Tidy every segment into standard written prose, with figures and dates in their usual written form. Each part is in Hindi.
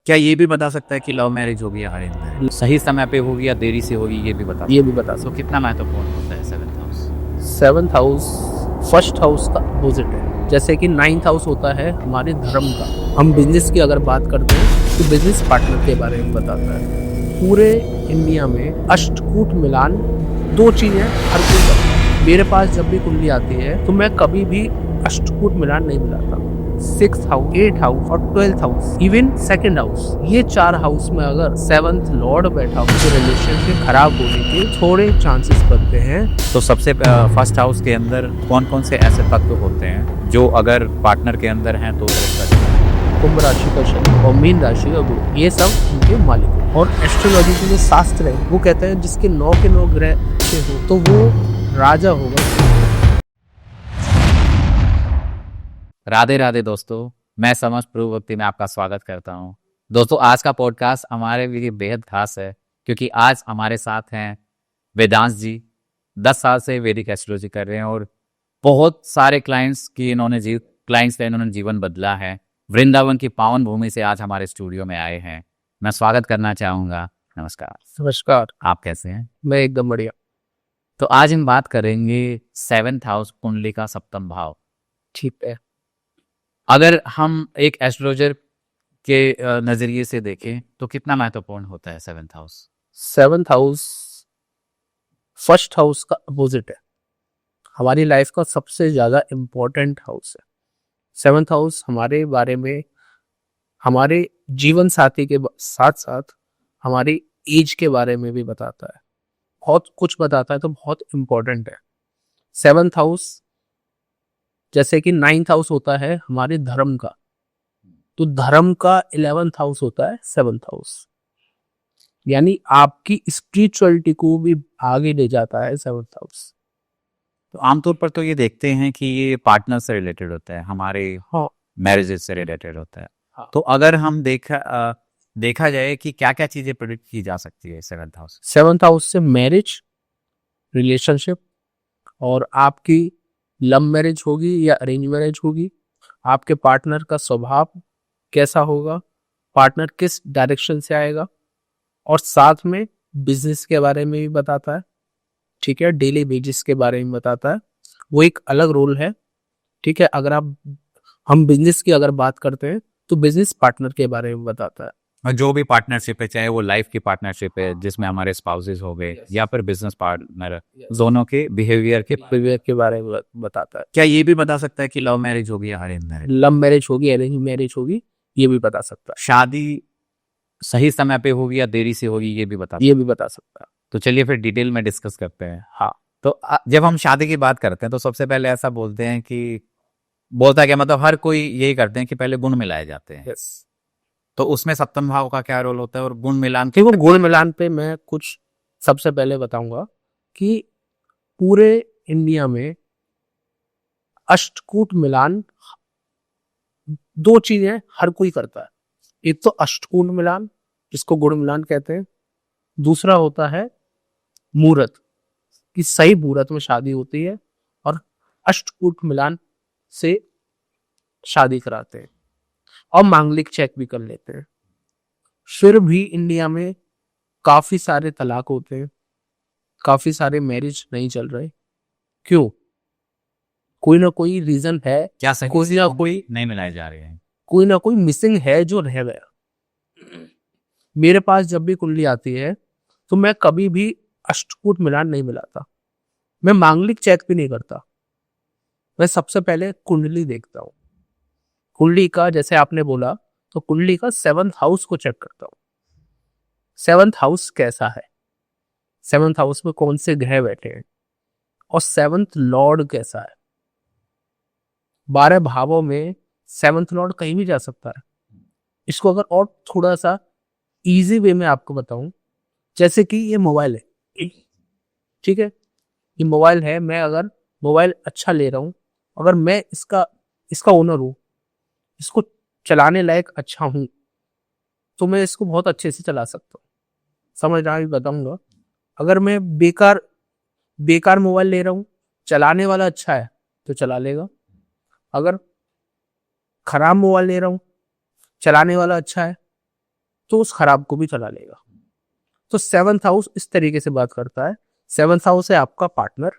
क्या ये भी बता सकता है कि लव मैरिज होगी या अरेंज मैरिज, सही समय पे होगी या देरी से होगी, ये भी बता सकते। कितना महत्वपूर्ण होता है seventh house? Seventh house first house का अपोजिट है। जैसे कि नाइन्थ हाउस होता है हमारे धर्म का। हम बिजनेस की अगर बात करते हैं तो बिजनेस पार्टनर के बारे में बताता है। पूरे इंडिया में अष्टकूट मिलान दो चीजें हर कोई करता है। मेरे पास जब भी कुंडली आती है तो मैं कभी भी अष्टकूट मिलान नहीं मिलाता। 6th हाउस, 8th हाउस और 12th house, even 2nd house, ये 4 हाउस में अगर 7th लॉर्ड बैठा हो तो रिलेशनशिप खराब होने के थोड़े चांसेस बनते हैं। तो सबसे फर्स्ट हाउस के अंदर कौन कौन से ऐसे तत्व होते हैं जो अगर पार्टनर के अंदर हैं तो कुंभ राशि का शनि और मीन राशि का गुरु, ये सब उनके मालिक हैं। और एस्ट्रोलॉजी के जो शास्त्र है वो कहते हैं जिसके 9 के 9 ग्रह अच्छे हो तो वो राजा होगा। राधे राधे दोस्तों, मैं समझ प्रभु भक्ति में आपका स्वागत करता हूं। दोस्तों, आज का पॉडकास्ट हमारे लिए बेहद खास है क्योंकि आज हमारे साथ हैं वेदांश जी। 10 साल से वैदिक एस्ट्रोलॉजी कर रहे हैं और बहुत सारे क्लाइंट्स का इन्होंने जीवन बदला है। वृंदावन की पावन भूमि से आज हमारे स्टूडियो में आए हैं। मैं स्वागत करना चाहूँगा। नमस्कार। नमस्कार। आप कैसे हैं? मैं एकदम बढ़िया। तो आज हम बात करेंगे 7th हाउस कुंडली का सप्तम भाव। ठीक है। अगर हम एक एस्ट्रोलॉजर के नजरिए से देखें तो कितना महत्वपूर्ण होता है 7th house? 7th house first house का अपोजिट है। हमारी लाइफ का सबसे ज्यादा इम्पोर्टेंट हाउस है। 7th हाउस हमारे बारे में, हमारे जीवन साथी के साथ साथ हमारी एज के बारे में भी बताता है। बहुत कुछ बताता है, तो बहुत इम्पोर्टेंट है। 7th हाउस जैसे कि 9th हाउस होता है हमारे धर्म का, तो धर्म का 11th हाउस होता है 7th हाउस, यानी आपकी स्पिरिचुअलिटी को भी आगे ले जाता है 7th हाउस। तो आमतौर पर तो ये देखते हैं कि ये पार्टनर से रिलेटेड होता है, हमारे मैरिजेस से रिलेटेड होता है। हाँ। तो अगर हम देखा जाए कि क्या क्या चीजें प्रेडिक्ट की जा सकती है 7th हाउस? 7th हाउस से मैरिज, रिलेशनशिप, और आपकी लव मैरिज होगी या अरेंज मैरिज होगी, आपके पार्टनर का स्वभाव कैसा होगा, पार्टनर किस डायरेक्शन से आएगा, और साथ में बिजनेस के बारे में भी बताता है। ठीक है, डेली वेजेस के बारे में बताता है, वो एक अलग रोल है। ठीक है, अगर हम बिजनेस की अगर बात करते हैं तो बिजनेस पार्टनर के बारे में बताता है। और जो भी पार्टनरशिप है, चाहे वो लाइफ की पार्टनरशिप है जिसमें हमारे स्पाउसेस हो गए या फिर बिजनेस पार्टनर, दोनों के बिहेवियर के बारे में बताता है। क्या ये भी बता सकता है कि लव मैरिज होगी या अरेंज मैरिज, लव मैरिज होगी, अरेंज मैरिज होगी, ये भी बता सकता है। शादी सही समय पे होगी या देरी से होगी, ये भी बता सकता है। तो चलिए फिर डिटेल में डिस्कस करते हैं। हाँ, तो जब हम शादी की बात करते हैं तो सबसे पहले ऐसा बोलते हैं कि, बोलता है क्या, मतलब हर कोई यही करते हैं कि पहले गुण मिलाए जाते हैं। यस। तो उसमें सप्तम भाव का क्या रोल होता है और गुण मिलान? देखो, गुण मिलान पे मैं कुछ सबसे पहले बताऊंगा कि पूरे इंडिया में अष्टकूट मिलान दो चीजें हर कोई करता है। एक तो अष्टकूट मिलान, जिसको गुण मिलान कहते हैं। दूसरा होता है मुहूर्त, कि सही मुहूर्त में शादी होती है, और अष्टकूट मिलान से शादी कराते हैं, और मांगलिक चेक भी कर लेते हैं। फिर भी इंडिया में काफी सारे तलाक होते हैं, काफी सारे मैरिज नहीं चल रहे। क्यों? कोई ना कोई रीजन है, क्या कोई ना कोई नहीं मिलाए जा रहे हैं, कोई ना कोई मिसिंग है जो रह गया। मेरे पास जब भी कुंडली आती है तो मैं कभी भी अष्टकूट मिलान नहीं मिलाता। मैं मांगलिक चेक भी नहीं करता। मैं सबसे पहले कुंडली देखता हूँ। कुंडली का, जैसे आपने बोला, तो कुंडली का 7th हाउस को चेक करता हूँ। 7th हाउस कैसा है, 7th हाउस में कौन से ग्रह बैठे हैं, और 7th लॉर्ड कैसा है। 12 भावों में 7th लॉर्ड कहीं भी जा सकता है। इसको अगर और थोड़ा सा इजी वे में आपको बताऊं, जैसे कि ये मोबाइल है, ठीक है, ये मोबाइल है। मैं अगर मोबाइल अच्छा ले रहा हूं, अगर मैं इसका ओनर हूं, इसको चलाने लायक अच्छा हूं, तो मैं इसको बहुत अच्छे से चला सकता हूँ। समझ रहा भी बताऊंगा। अगर मैं बेकार मोबाइल ले रहा हूँ, चलाने वाला अच्छा है तो चला लेगा। अगर खराब मोबाइल ले रहा हूँ, चलाने वाला अच्छा है तो उस खराब को भी चला लेगा। तो सेवंथ हाउस इस तरीके से बात करता है। सेवंथ हाउस है आपका पार्टनर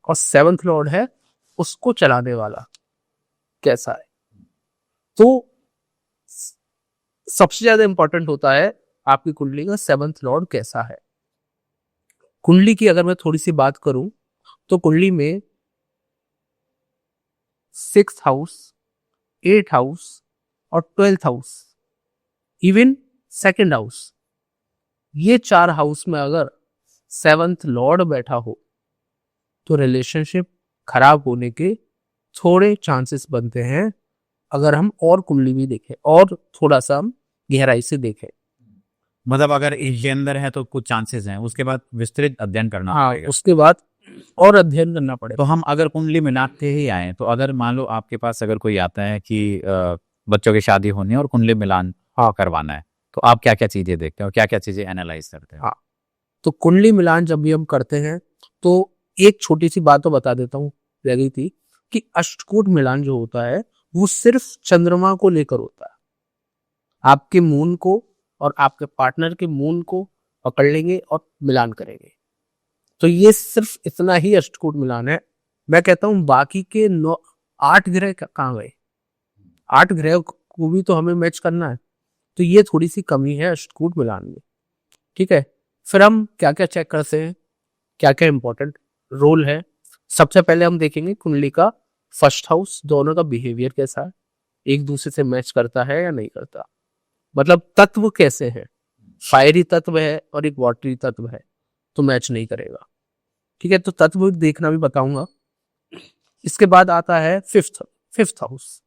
और सेवंथ लॉर्ड है उसको चलाने वाला कैसा है। तो सबसे ज्यादा इंपॉर्टेंट होता है आपकी कुंडली का सेवंथ लॉर्ड कैसा है। कुंडली की अगर मैं थोड़ी सी बात करूं तो कुंडली में 6th हाउस, 8th हाउस और 12th house, even 2nd house, ये 4 हाउस में अगर सेवंथ लॉर्ड बैठा हो तो रिलेशनशिप खराब होने के थोड़े चांसेस बनते हैं। अगर हम और कुंडली भी देखें और थोड़ा सा हम गहराई से देखें, मतलब अगर इसके अंदर है तो कुछ चांसेस हैं, उसके बाद विस्तृत अध्ययन करना हाँ पड़ेगा। उसके बाद और अध्ययन करना तो पड़ेगा। हम अगर कुंडली मिलाते ही आए तो अगर मान लो आपके पास अगर कोई आता है कि बच्चों की शादी होनी है और कुंडली मिलान करवाना है, तो आप क्या क्या चीजें देखते हो, क्या क्या चीजें एनालाइज करते हो? हाँ, तो कुंडली मिलान जब भी हम करते हैं तो एक छोटी सी बात तो बता देता हूँ, रह गई थी, कि अष्टकूट मिलान जो होता है वो सिर्फ चंद्रमा को लेकर होता है। आपके मून को और आपके पार्टनर के मून को पकड़ लेंगे और मिलान करेंगे। तो ये सिर्फ इतना ही अष्टकूट मिलान है। मैं कहता हूं बाकी के 8 ग्रह कहाँ गए? 8 ग्रह को भी तो हमें मैच करना है। तो ये थोड़ी सी कमी है अष्टकूट मिलान में। ठीक है, फिर हम क्या क्या चेक करते हैं, क्या क्या इंपॉर्टेंट रोल है। सबसे पहले हम देखेंगे कुंडली का फर्स्ट हाउस, दोनों का बिहेवियर कैसा है, एक दूसरे से मैच करता है या नहीं करता, मतलब तत्व कैसे है। फायरी तत्व है और एक वाटरी तत्व है तो मैच नहीं करेगा। ठीक है, तो तत्व देखना भी बताऊंगा। इसके बाद आता है फिफ्थ हाउस।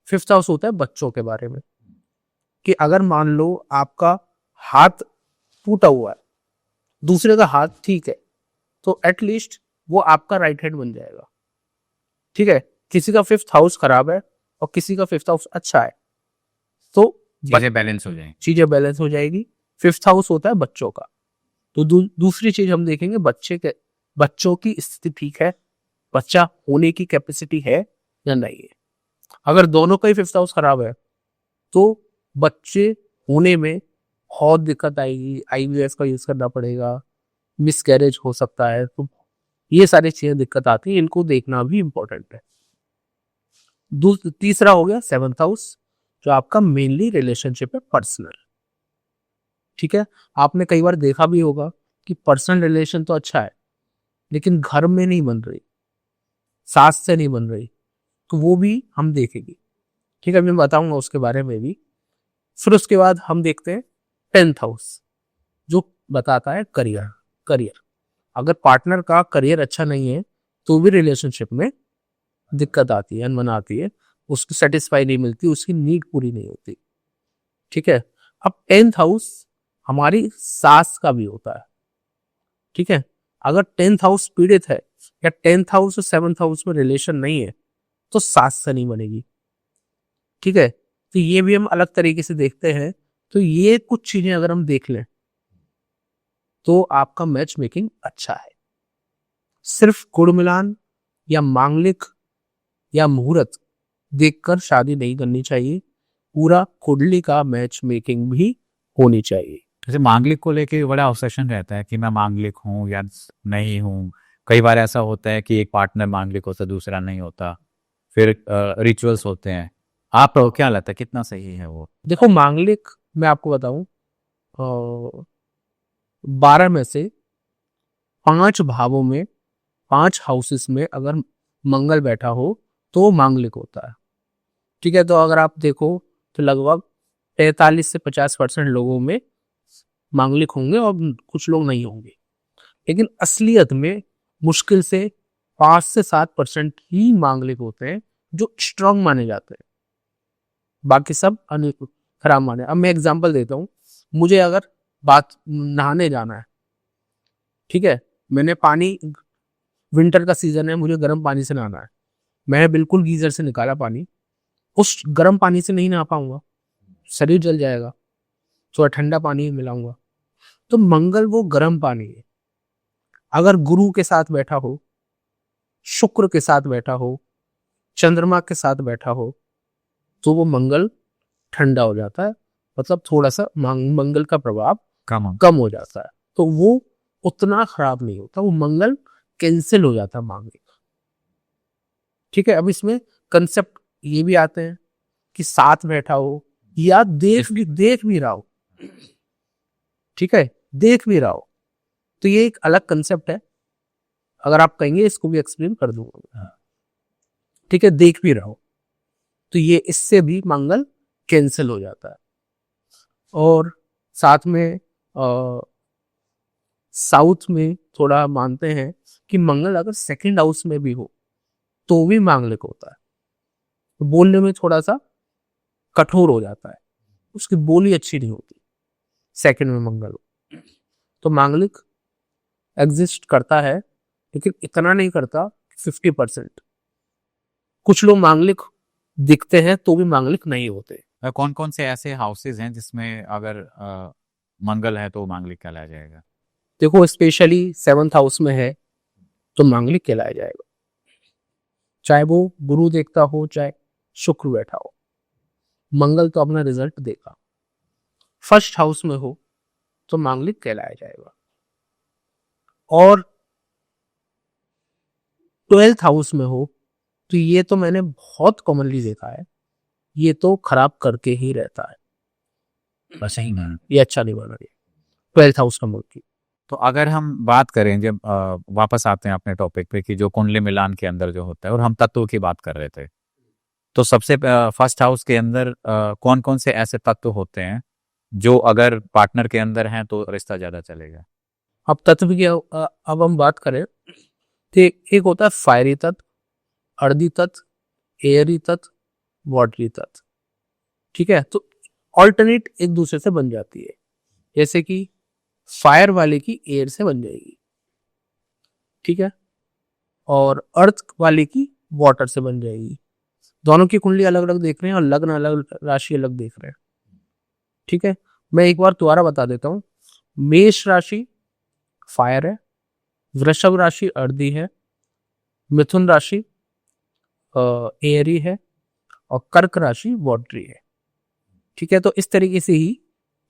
फिफ्थ हाउस होता है बच्चों के बारे में, कि अगर मान लो आपका हाथ टूटा हुआ है, दूसरे का हाथ ठीक है, तो एटलीस्ट वो आपका राइट हैंड बन जाएगा। ठीक है, किसी का फिफ्थ हाउस खराब है और किसी का फिफ्थ हाउस अच्छा है तो चीजें बैलेंस हो जाएंगी। चीजें बैलेंस हो जाएगी। फिफ्थ हाउस होता है बच्चों का। तो दूसरी चीज हम देखेंगे बच्चों की स्थिति ठीक है, बच्चा होने की कैपेसिटी है या नहीं है। अगर दोनों का ही फिफ्थ हाउस खराब है तो बच्चे होने में बहुत दिक्कत आएगी, आईवीएफ का यूज करना पड़ेगा, मिसकैरेज हो सकता है। तो ये सारी चीजें दिक्कत आती है, इनको देखना भी इंपॉर्टेंट है। तीसरा हो गया सेवंथ हाउस, जो आपका मेनली रिलेशनशिप है पर्सनल। ठीक है, आपने कई बार देखा भी होगा कि पर्सनल रिलेशन तो अच्छा है लेकिन घर में नहीं बन रही, सास से नहीं बन रही, तो वो भी हम देखेंगे। ठीक है, मैं बताऊंगा उसके बारे में भी। फिर उसके बाद हम देखते हैं 10th हाउस, जो बताता है करियर। करियर, अगर पार्टनर का करियर अच्छा नहीं है तो भी रिलेशनशिप में दिक्कत आती है, अनबन आती है, उसको सेटिस्फाई नहीं मिलती, उसकी नीड पूरी नहीं होती। ठीक है, अब 10th हाउस हमारी सास का भी होता है। ठीक है, अगर 10th हाउस पीड़ित है या 10th हाउस और 7th हाउस में रिलेशन नहीं है तो सास से नहीं बनेगी। ठीक है, तो ये भी हम अलग तरीके से देखते हैं। तो ये कुछ चीजें अगर हम देख लें तो आपका मैच मेकिंग अच्छा है। सिर्फ गुण मिलान या मांगलिक या मुहूर्त देखकर शादी नहीं करनी चाहिए, पूरा कुंडली का मैच मेकिंग भी होनी चाहिए। जैसे मांगलिक को लेके बड़ा ऑब्सेशन रहता है कि मैं मांगलिक हूँ या नहीं हूँ। कई बार ऐसा होता है कि एक पार्टनर मांगलिक होता, दूसरा नहीं होता, फिर रिचुअल्स होते हैं। आप क्या लगता है कितना सही है वो? देखो मांगलिक, मैं आपको बताऊं, 12 में से 5 भावों में, 5 हाउसेस में अगर मंगल बैठा हो तो वो मांगलिक होता है। ठीक है, तो अगर आप देखो तो लगभग 43 से 50% लोगों में मांगलिक होंगे और कुछ लोग नहीं होंगे। लेकिन असलियत में मुश्किल से 5 से 7% ही मांगलिक होते हैं जो स्ट्रांग माने जाते हैं, बाकी सब खराब माने। अब मैं एग्जांपल देता हूँ, मुझे अगर बात नहाने जाना है, ठीक है, मैंने पानी, विंटर का सीजन है, मुझे गर्म पानी से नहाना है, मैंने बिल्कुल गीजर से निकाला पानी, उस गर्म पानी से नहीं नहा पाऊंगा, शरीर जल जाएगा, थोड़ा ठंडा पानी मिलाऊंगा। तो मंगल वो गर्म पानी है। अगर गुरु के साथ बैठा हो, शुक्र के साथ बैठा हो, चंद्रमा के साथ बैठा हो तो वो मंगल ठंडा हो जाता है मतलब थोड़ा सा मंगल का प्रभाव कम कम हो जाता है, तो वो उतना खराब नहीं होता, वो मंगल कैंसिल हो जाता है मांगलिक। ठीक है, अब इसमें कंसेप्ट ये भी आते हैं कि साथ बैठा हो या देख भी रहा हो। ठीक है, देख भी रहा हो, तो ये एक अलग कंसेप्ट है, अगर आप कहेंगे इसको भी एक्सप्लेन कर दूंगा। ठीक है, देख भी रहा हो, तो ये इससे भी मंगल कैंसिल हो जाता है। और साथ में साउथ में थोड़ा मानते हैं कि मंगल अगर सेकंड हाउस में भी हो तो भी मांगलिक होता है, तो बोलने में थोड़ा सा कठोर हो जाता है, उसकी बोली अच्छी नहीं होती सेकंड में मंगल हो। तो मांगलिक एग्जिस्ट करता है, लेकिन इतना नहीं करता, 50%। कुछ लोग मांगलिक दिखते हैं तो भी मांगलिक नहीं होते। कौन कौन से ऐसे हाउसेज हैं जिसमें अगर मंगल है तो मांगलिक कहलाया जाएगा? देखो, स्पेशली 7th हाउस में है तो मांगलिक कहलाया जाएगा, चाहे वो गुरु देखता हो चाहे शुक्र बैठा हो, मंगल तो अपना रिजल्ट देगा। फर्स्ट हाउस में हो तो मांगलिक कहलाया जाएगा, और 12th हाउस में हो तो ये तो मैंने बहुत कॉमनली देखा है, ये तो खराब करके ही रहता है, बस यही ना। ये अच्छा नहीं बना। 12th हाउस का मूर्ति। तो अगर हम बात करें, जब वापस आते हैं अपने टॉपिक पे कि जो कुंडली मिलान के अंदर जो होता है, और हम तत्वों की बात कर रहे थे, तो सबसे फर्स्ट हाउस के अंदर कौन कौन से ऐसे तत्व होते हैं जो अगर पार्टनर के अंदर हैं तो रिश्ता ज्यादा चलेगा? अब तत्व की अब हम बात करें तो एक होता है फायरी तत्व, अर्दी तत्व, एयरी तत्व, वाटरी तत्व। ठीक है, तो ऑल्टरनेट एक दूसरे से बन जाती है, जैसे कि फायर वाले की एयर से बन जाएगी, ठीक है, और अर्थ वाले की वाटर से बन जाएगी। दोनों की कुंडली अलग अलग देख रहे हैं और लग्न अलग, राशि अलग देख रहे हैं। ठीक है, मैं एक बार दोबारा बता देता हूं। मेष राशि फायर है, वृषभ राशि अर्दी है, मिथुन राशि एयरी है, और कर्क राशि वाटरी है। ठीक है, तो इस तरीके से ही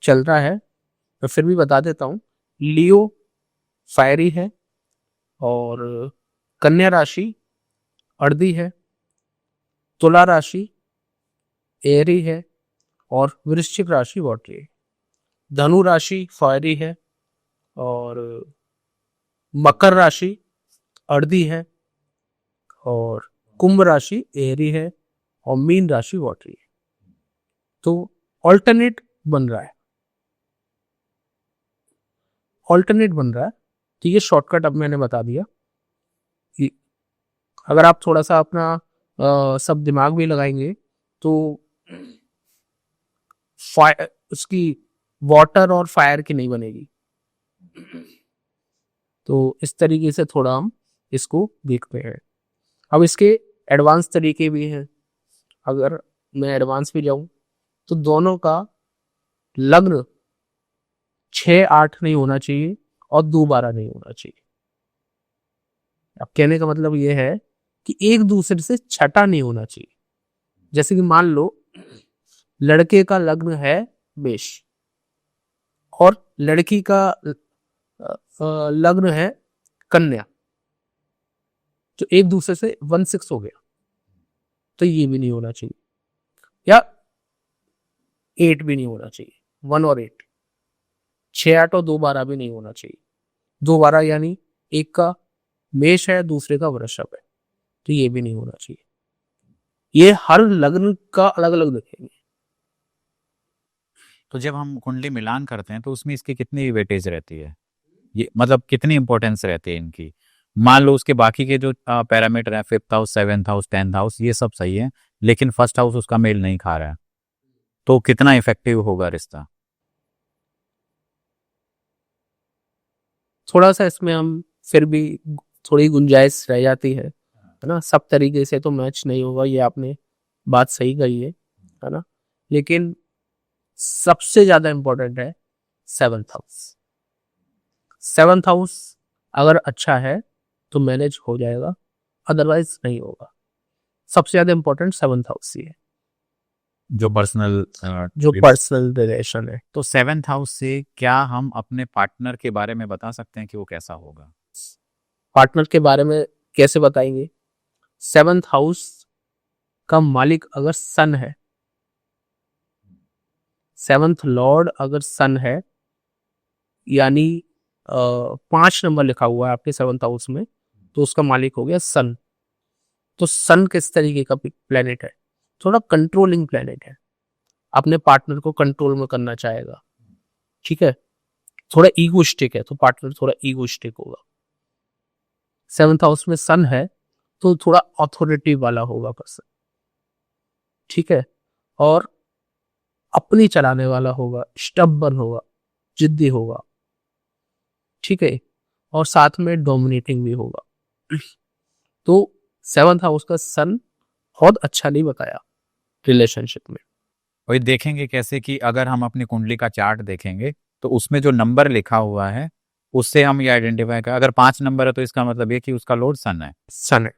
चल रहा है, मैं फिर भी बता देता हूं। लियो फायरी है, और कन्या राशि अर्दी है, तुला राशि एयरी है, और वृश्चिक राशि वाटरी है। धनु राशि फायरी है, और मकर राशि अर्दी है, और कुंभ राशि एयरी है, और मीन राशि वाटरी है। तो ऑल्टरनेट बन रहा है, ऑल्टरनेट बन रहा है। तो ये शॉर्टकट अब मैंने बता दिया कि अगर आप थोड़ा सा अपना सब दिमाग भी लगाएंगे तो फायर उसकी वाटर और फायर की नहीं बनेगी। तो इस तरीके से थोड़ा हम इसको देखते हैं। अब इसके एडवांस तरीके भी हैं, अगर मैं एडवांस भी जाऊं तो दोनों का लग्न 6-8 नहीं होना चाहिए और 2-12 नहीं होना चाहिए। अब कहने का मतलब ये है कि एक दूसरे से छठा नहीं होना चाहिए। जैसे कि मान लो लड़के का लग्न है मेष और लड़की का लग्न है कन्या, तो एक दूसरे से 1-6 हो गया, तो ये भी नहीं होना चाहिए, या 8 भी नहीं होना चाहिए। 1 और 8, 6-8 और 2-12 भी नहीं होना चाहिए। 2-12 यानी एक का मेष है दूसरे का वृषभ है, तो ये भी नहीं होना चाहिए। ये हर लग्न का अलग अलग देखेंगे। तो जब हम कुंडली मिलान करते हैं तो उसमें इसकी कितनी वेटेज रहती है, ये मतलब कितनी इंपॉर्टेंस रहती है इनकी? मान लो उसके बाकी के जो पैरामीटर है, 5th house, 7th house, 10th house, ये सब सही है, लेकिन फर्स्ट हाउस उसका मेल नहीं खा रहा है, तो कितना इफेक्टिव होगा रिश्ता? थोड़ा सा इसमें हम फिर भी थोड़ी गुंजाइश रह जाती है ना। सब तरीके से तो मैच नहीं होगा, ये आपने बात सही कही है ना। लेकिन सबसे ज्यादा इंपॉर्टेंट है 7th हाउस। 7th हाउस अगर अच्छा है तो मैनेज हो जाएगा, अदरवाइज नहीं होगा। सबसे ज्यादा इंपॉर्टेंट 7th हाउस ही है। जो पर्सनल जो पर्सनल रिलेशन है। तो 7th हाउस से क्या हम अपने पार्टनर के बारे में बता सकते हैं कि वो कैसा होगा? पार्टनर के बारे में कैसे बताएंगे? 7th हाउस का मालिक अगर सन है, 7th लॉर्ड अगर सन है, यानी 5 नंबर लिखा हुआ है आपके 7th हाउस में, तो उसका मालिक हो गया सन। तो सन किस तरीके का प्लेनेट है? थोड़ा कंट्रोलिंग प्लेनेट है, अपने पार्टनर को कंट्रोल में करना चाहेगा, ठीक है। थोड़ा ईगोइस्टिक है, तो पार्टनर थोड़ा ईगोइस्टिक होगा। 7th हाउस में सन है तो थोड़ा अथॉरिटी वाला होगा पर्सन, ठीक है। और अपनी चलाने वाला होगा, स्टबर्न होगा, जिद्दी होगा, ठीक है। और साथ में डोमिनेटिंग भी होगा। तो 7th हाउस का सन बहुत अच्छा नहीं बताया रिलेशनशिप में। वही देखेंगे कैसे कि अगर हम अपनी कुंडली का चार्ट देखेंगे तो उसमें जो नंबर लिखा हुआ है उससे हम ये आइडेंटिफाई कर, अगर 5 नंबर है तो इसका मतलब ये कि उसका लॉर्ड सन है। सन है।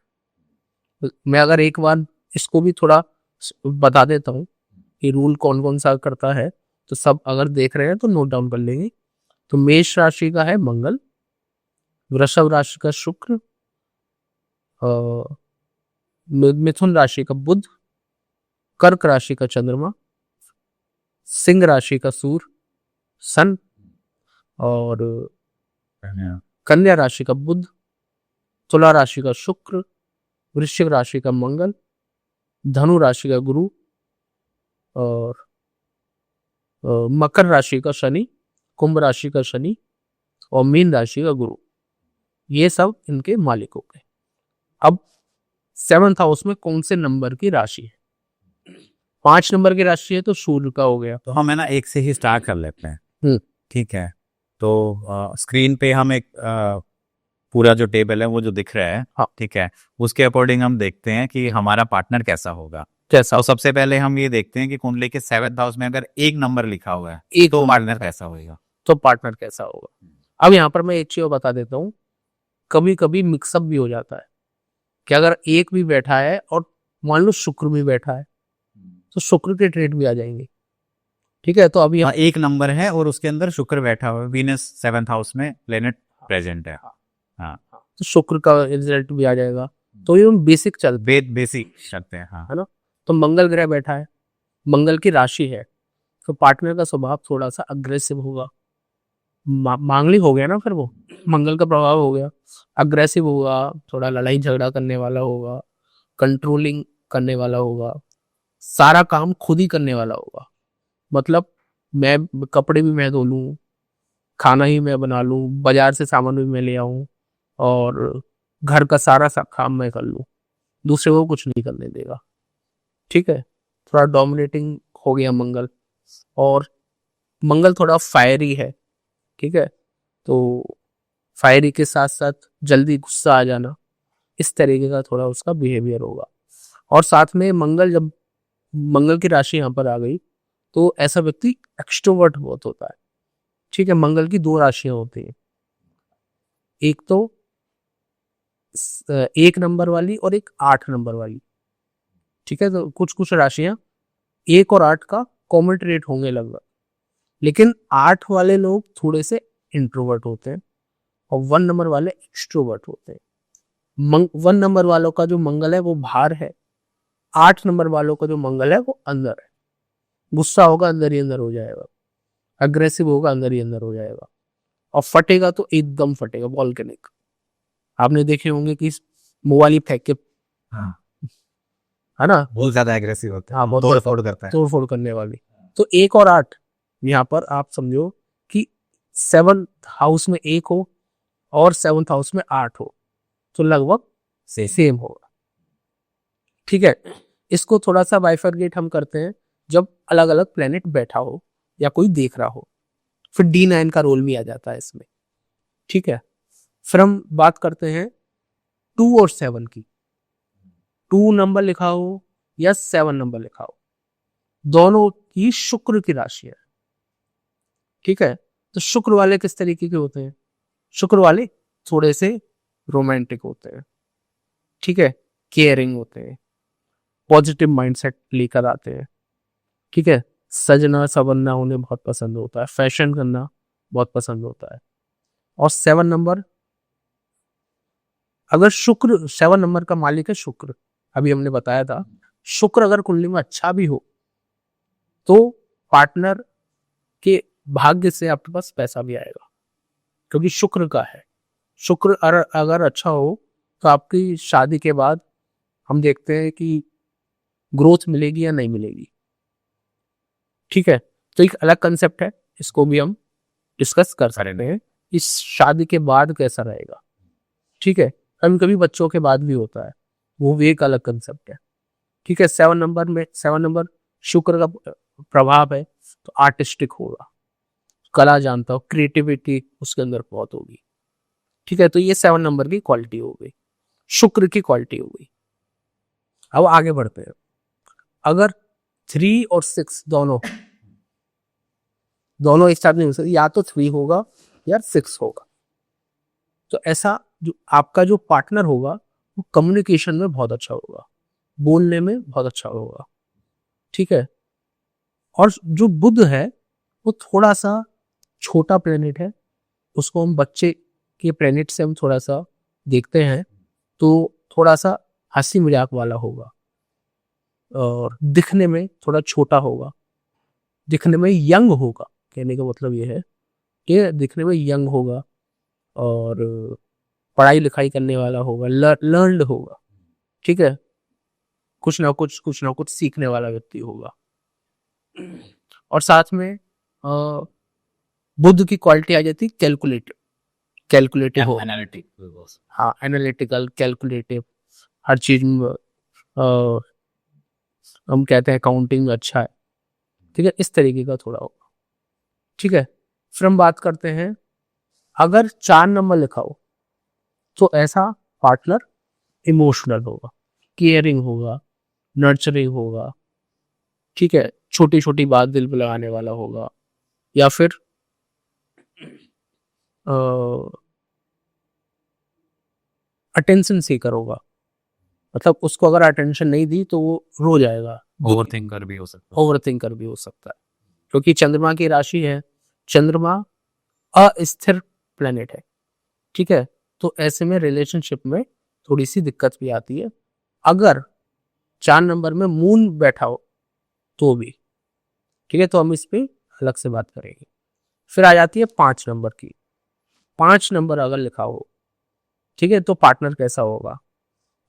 मैं अगर एक बार इसको भी थोड़ा बता देता हूँ कि रूल कौन कौन सा करता है, तो सब अगर देख रहे हैं तो नोट डाउन कर लेंगे। तो मेष राशि का है मंगल, वृषभ राशि का शुक्र, मिथुन राशि का बुध, कर्क राशि का चंद्रमा, सिंह राशि का सूर्य सन, और कन्या राशि का बुध, तुला राशि का शुक्र, वृश्चिक राशि का मंगल, धनु राशि का गुरु, और मकर राशि का शनि, कुंभ राशि का शनि, और मीन राशि का गुरु। ये सब इनके मालिक हो गए। अब 7th हाउस में कौन से नंबर की राशि है? 5 नंबर की राशि है तो सूर्य का हो गया। तो हम है ना एक से ही स्टार्ट कर लेते हैं, ठीक है। तो स्क्रीन पे हम एक पूरा जो टेबल है वो जो दिख रहा है, हाँ, ठीक है, उसके अकॉर्डिंग हम देखते हैं कि हमारा पार्टनर कैसा होगा। कैसा? तो सबसे पहले हम ये देखते हैं कि कुंडली के 7th हाउस में अगर एक नंबर लिखा हुआ है एक तो नंबर। पार्टनर कैसा होगा? तो पार्टनर कैसा होगा? अब यहाँ पर मैं एक चीज और बता देता हूँ, कभी कभी मिक्सअप भी हो जाता है कि अगर एक भी बैठा है और मान लो शुक्र भी बैठा है, तो शुक्र के ट्रेड भी आ जाएंगे, ठीक है। तो अभी हाँ, एक नंबर है और उसके अंदर शुक्र बैठा हुआ है, वीनस 7th हाउस में प्लेनेट प्रेजेंट है। हाँ, तो शुक्र का रिजल्ट भी आ जाएगा। तो ये बेसिक चलते बेसिक करते हैं। हाँ, है ना। तो मंगल ग्रह बैठा है, मंगल की राशि है, तो पार्टनर का स्वभाव थोड़ा सा अग्रेसिव होगा। मांगलिक हो गया ना, फिर वो मंगल का प्रभाव हो गया। अग्रेसिव होगा, थोड़ा लड़ाई झगड़ा करने वाला होगा, कंट्रोलिंग करने वाला होगा, सारा काम खुद ही करने वाला होगा। मतलब मैं कपड़े भी मैं धो लूँ, खाना ही मैं बना लूँ, बाजार से सामान भी मैं ले आऊँ, और घर का सारा काम मैं कर लूँ, दूसरे को कुछ नहीं करने देगा, ठीक है। थोड़ा डोमिनेटिंग हो गया मंगल। और मंगल थोड़ा फायरी है, ठीक है। तो फायरी के साथ साथ जल्दी गुस्सा आ जाना, इस तरीके का थोड़ा उसका बिहेवियर होगा। और साथ में मंगल, जब मंगल की राशि यहाँ पर आ गई तो ऐसा व्यक्ति एक्सट्रोवर्ट बहुत होता है, ठीक है। मंगल की 2 राशियां होती हैं, एक तो 1 नंबर वाली और एक 8 नंबर वाली, ठीक है। तो कुछ कुछ राशियां 1 और 8 का कॉमन ट्रेट होंगे लगभग, लेकिन 8 वाले लोग थोड़े से इंट्रोवर्ट होते हैं और 1 नंबर वाले एक्सट्रोवर्ट होते हैं। 1 नंबर वालों का जो मंगल है वो बाहर है, 8 नंबर वालों का जो मंगल है वो अंदर है। गुस्सा होगा अंदर ही अंदर हो जाएगा, अग्रेसिव होगा अंदर ही अंदर हो जाएगा, और फटेगा तो एकदम फटेगा, वॉल्केनिक। आपने देखे होंगे कि मोबाइल ही फेंक के, हाँ, है ना, बहुत ज्यादा एग्रेसिव होता है। हाँ, बहुत तोड़ फोड़ करता है। तोड़ फोड़ करने वाली। तो 1 और 8, यहाँ पर आप समझो कि 7th हाउस में 1 हो और 7th हाउस में 8 हो तो लगभग सेम होगा, ठीक है। इसको थोड़ा सा बाइफरगेट हम करते हैं जब अलग अलग प्लेनेट बैठा हो या कोई देख रहा हो, फिर D9 का रोल भी आ जाता है इसमें, ठीक है। फिर हम बात करते हैं 2 और 7 की। 2 नंबर लिखा हो या 7 नंबर लिखा हो, दोनों की शुक्र की राशि है, ठीक है। तो शुक्र वाले किस तरीके के होते हैं? शुक्र वाले थोड़े से रोमांटिक होते हैं, ठीक है, केयरिंग होते हैं, पॉजिटिव माइंडसेट लेकर आते हैं, ठीक है, सजना संवरना उन्हें बहुत पसंद होता है, फैशन करना बहुत पसंद होता है। और 7 नंबर, अगर शुक्र 7 नंबर का मालिक है शुक्र, अभी हमने बताया था, शुक्र अगर कुंडली में अच्छा भी हो तो पार्टनर के भाग्य से आपके पास पैसा भी आएगा, क्योंकि शुक्र का है। शुक्र अगर अच्छा हो तो आपकी शादी के बाद हम देखते हैं कि ग्रोथ मिलेगी या नहीं मिलेगी। ठीक है, तो एक अलग कंसेप्ट है, इसको भी हम डिस्कस कर सकते हैं, इस शादी के बाद कैसा रहेगा। ठीक है, कभी कभी बच्चों के बाद भी होता है, वो भी एक अलग कंसेप्ट है। ठीक है, 7 नंबर शुक्र का प्रभाव है, तो आर्टिस्टिक होगा, कला जानता हो, क्रिएटिविटी उसके अंदर बहुत होगी। ठीक है, तो ये 7 नंबर की क्वालिटी हो गई, शुक्र की क्वालिटी हो गई। अब आगे बढ़ते हैं, अगर 3 और 6 दोनों एक साथ नहीं हो सकते, या तो 3 होगा या 6 होगा। तो ऐसा जो आपका जो पार्टनर होगा वो कम्युनिकेशन में बहुत अच्छा होगा, बोलने में बहुत अच्छा होगा। ठीक है, और जो बुध है वो थोड़ा सा छोटा प्लेनेट है, उसको हम बच्चे के प्लेनेट से हम थोड़ा सा देखते हैं, तो थोड़ा सा हंसी मजाक वाला होगा और दिखने में थोड़ा छोटा होगा, दिखने में यंग होगा। कहने का मतलब ये है कि दिखने में यंग होगा और पढ़ाई लिखाई करने वाला होगा, लर्नड होगा। ठीक है, कुछ ना कुछ सीखने वाला व्यक्ति होगा। और साथ में बुद्ध की क्वालिटी आ जाती है कैलकुलेटिव हो, हाँ, एनालिटिकल, कैलकुलेटिव, हर चीज में हम कहते हैं अकाउंटिंग में अच्छा है। ठीक है, इस तरीके का थोड़ा होगा। ठीक है, फिर हम बात करते हैं, अगर 4 नंबर लिखा हो तो ऐसा पार्टनर इमोशनल होगा, केयरिंग होगा, नर्चरिंग होगा। ठीक है, छोटी छोटी बात दिल पे लगाने वाला होगा, या फिर अटेंशन सीकर होगा, मतलब उसको अगर अटेंशन नहीं दी तो वो रो जाएगा, ओवर थिंकर भी हो सकता ओवर थिंकर भी हो सकता है, क्योंकि चंद्रमा की राशि है, चंद्रमा अस्थिर प्लेनेट है। ठीक है, तो ऐसे में रिलेशनशिप में थोड़ी सी दिक्कत भी आती है, अगर 4 नंबर में मून बैठा हो तो भी। ठीक है, तो हम इस पे अलग से बात करेंगे। फिर आ जाती है 5 नंबर की, 5 नंबर अगर लिखा हो, ठीक है, तो पार्टनर कैसा होगा।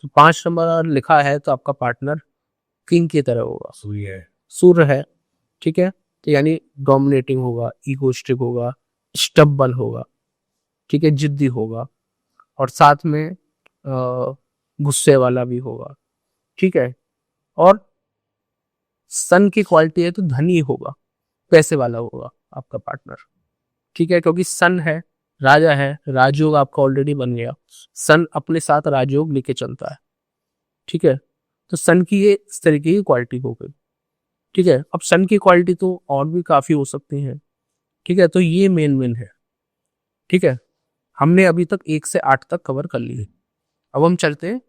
तो 5 नंबर अगर लिखा है तो आपका पार्टनर किंग की तरह होगा, सूर्य है। ठीक है, तो यानी डोमिनेटिंग होगा, इगोस्टिक होगा, स्टबल होगा। ठीक है, जिद्दी होगा, और साथ में गुस्से वाला भी होगा। ठीक है, और सन की क्वालिटी है तो धनी होगा, पैसे वाला होगा आपका पार्टनर। ठीक है, क्योंकि सन है, राजा है, राजयोग आपका ऑलरेडी बन गया, सन अपने साथ राजयोग लेके चलता है। ठीक है, तो सन की ये इस तरीके की क्वालिटी हो गई। ठीक है, अब सन की क्वालिटी तो और भी काफी हो सकती है। ठीक है, तो ये मेन है। ठीक है, हमने अभी तक 1 से 8 तक कवर कर ली है। अब हम चलते हैं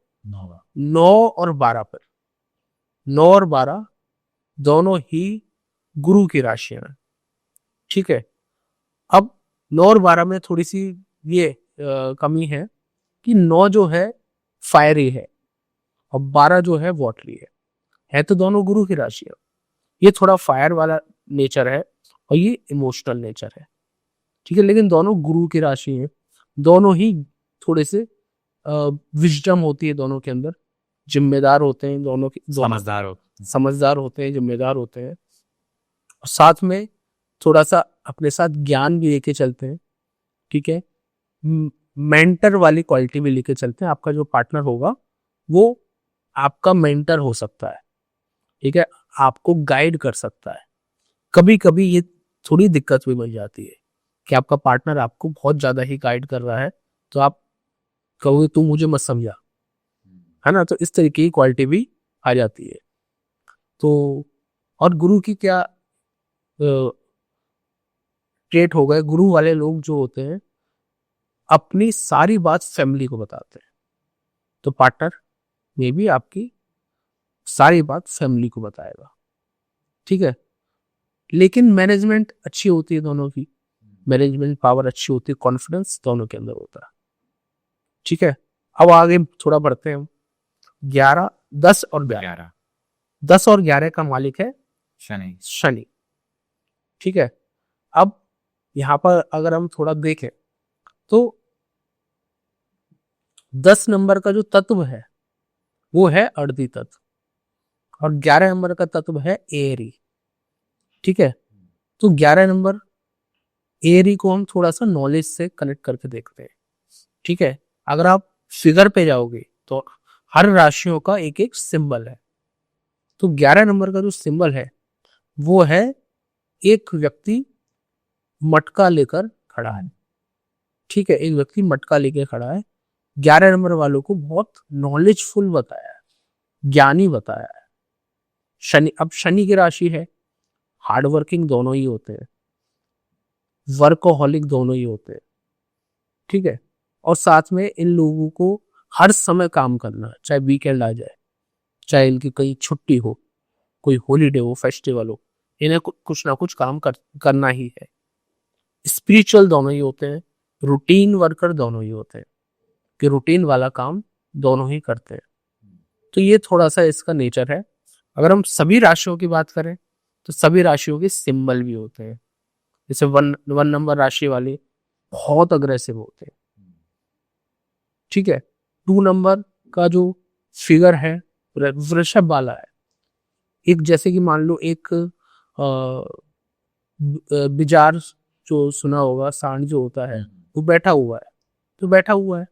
9 और 12 पर। 9 और 12 दोनों ही गुरु की राशियां हैं। ठीक है, अब 9 और 12 में थोड़ी सी ये कमी है कि 9 जो है फायरी है और 12 जो है वॉटरी है तो दोनों गुरु की राशि है। ये थोड़ा फायर वाला नेचर है और ये इमोशनल नेचर है। ठीक है, लेकिन दोनों गुरु की राशि है, दोनों ही थोड़े से विजडम होती है दोनों के अंदर, जिम्मेदार होते हैं दोनों के, समझदार होते हैं, जिम्मेदार होते हैं, और साथ में थोड़ा सा अपने साथ ज्ञान भी लेके चलते हैं। ठीक है, मेंटर वाली क्वालिटी भी लेके चलते हैं। आपका जो पार्टनर होगा वो आपका मेंटर हो सकता है। ठीक है, आपको गाइड कर सकता है। कभी कभी ये थोड़ी दिक्कत भी बन जाती है कि आपका पार्टनर आपको बहुत ज्यादा ही गाइड कर रहा है, तो आप कहोगे तू मुझे मत समझा, है ना, तो इस तरीके की क्वालिटी भी आ जाती है। तो और गुरु की क्या ट्रेट हो गए, गुरु वाले लोग जो होते हैं अपनी सारी बात फैमिली को बताते हैं, तो पार्टनर में भी आपकी सारी बात फैमिली को बताएगा। ठीक है, लेकिन मैनेजमेंट अच्छी होती है दोनों की, मैनेजमेंट पावर अच्छी होती है, कॉन्फिडेंस दोनों के अंदर होता है। ठीक है, अब आगे थोड़ा बढ़ते हैं हम। 11, 10 और 11। 11 10 और 11 का मालिक है शनि। शनि। ठीक है, अब यहां पर अगर हम थोड़ा देखें तो 10 नंबर का जो तत्व है वो है अर्धी तत्व और 11 नंबर का तत्व है एरी। ठीक है, तो 11 नंबर एरी को हम थोड़ा सा नॉलेज से कनेक्ट करके देखते हैं। ठीक है, अगर आप फिगर पे जाओगे तो हर राशियों का एक एक सिंबल है। तो 11 नंबर का जो सिंबल है वो है एक व्यक्ति मटका लेकर खड़ा है। ठीक है, एक व्यक्ति मटका लेकर खड़ा है। 11 नंबर वालों को बहुत नॉलेजफुल बताया है, ज्ञानी बताया है। शनि, अब शनि की राशि है, हार्डवर्किंग दोनों ही होते हैं, वर्कोहॉलिक दोनों ही होते हैं। ठीक है, और साथ में इन लोगों को हर समय काम करना है, चाहे वीकेंड आ जाए, चाहे इनकी कहीं छुट्टी हो, कोई हॉलीडे हो, फेस्टिवल हो, इन्हें कुछ ना कुछ काम करना ही है। स्पिरिचुअल दोनों ही होते हैं, रूटीन वर्कर दोनों ही होते हैं कि रूटीन वाला काम दोनों ही करते हैं। तो ये थोड़ा सा इसका नेचर है। अगर हम सभी राशियों की बात करें तो सभी राशियों के सिंबल भी होते हैं। जैसे वन नंबर राशि वाले बहुत अग्रेसिव होते हैं। ठीक है, 2 नंबर का जो फिगर है वृषभ वाला है। एक जैसे कि मान लो एक बिजार जो सुना होगा, सांड जो होता है वो बैठा हुआ है, तो बैठा हुआ है,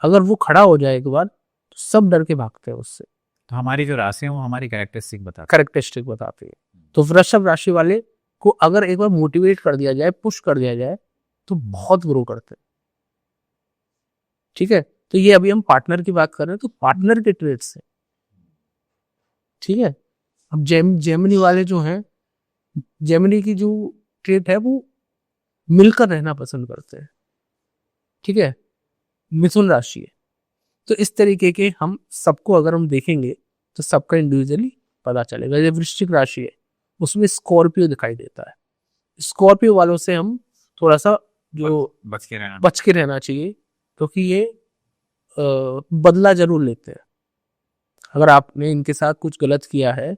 अगर वो खड़ा हो जाए एक बार तो सब डर के भागते हैं उससे। तो हमारी जो राशि है वो हमारी कैरेक्टरिस्टिक बताती कैरेक्टरिस्टिक बताती है। तो वृषभ राशि वाले को अगर एक बार मोटिवेट कर दिया जाए, पुश कर दिया जाए, तो बहुत ग्रो करते हैं। ठीक है, तो ये अभी हम पार्टनर की बात कर रहे हैं, तो पार्टनर के ट्रेड्स हैं। ठीक है, अब जेमिनी वाले जो हैं, जेमिनी की जो ट्रेड है वो मिलकर रहना पसंद करते हैं। ठीक है, मिथुन राशि है। तो इस तरीके के हम सबको अगर हम देखेंगे तो सबका इंडिविजुअली पता चलेगा। जैसे वृश्चिक राशि है, उसमें स्कॉर्पियो दिखाई देता है। स्कॉर्पियो वालों से हम थोड़ा सा जो बच के रहना चाहिए, क्योंकि ये बदला जरूर लेते हैं। अगर आपने इनके साथ कुछ गलत किया है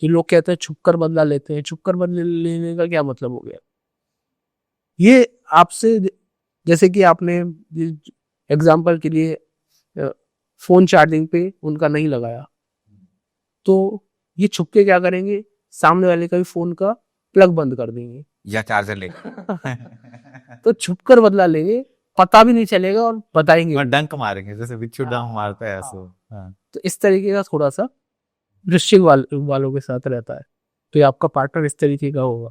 तो लोग कहते हैं छुपकर बदला लेते हैं। छुपकर बदला लेने का क्या मतलब हो गया? ये आपसे, जैसे कि आपने एग्जाम्पल के लिए फोन चार्जिंग पे उनका नहीं लगाया, तो ये छुपके क्या करेंगे, सामने वाले का भी फोन का प्लग बंद कर देंगे या चार्जर ले तो छुपकर बदला लेंगे, पता भी नहीं चलेगा और बताएंगे और भी। डंक मारेंगे जैसे बिच्छू डंक मारता है ऐसे। हाँ। तो इस तरीके का थोड़ा सा वृश्चिक वालों के साथ रहता है। तो ये आपका पार्टनर इस तरीके का होगा,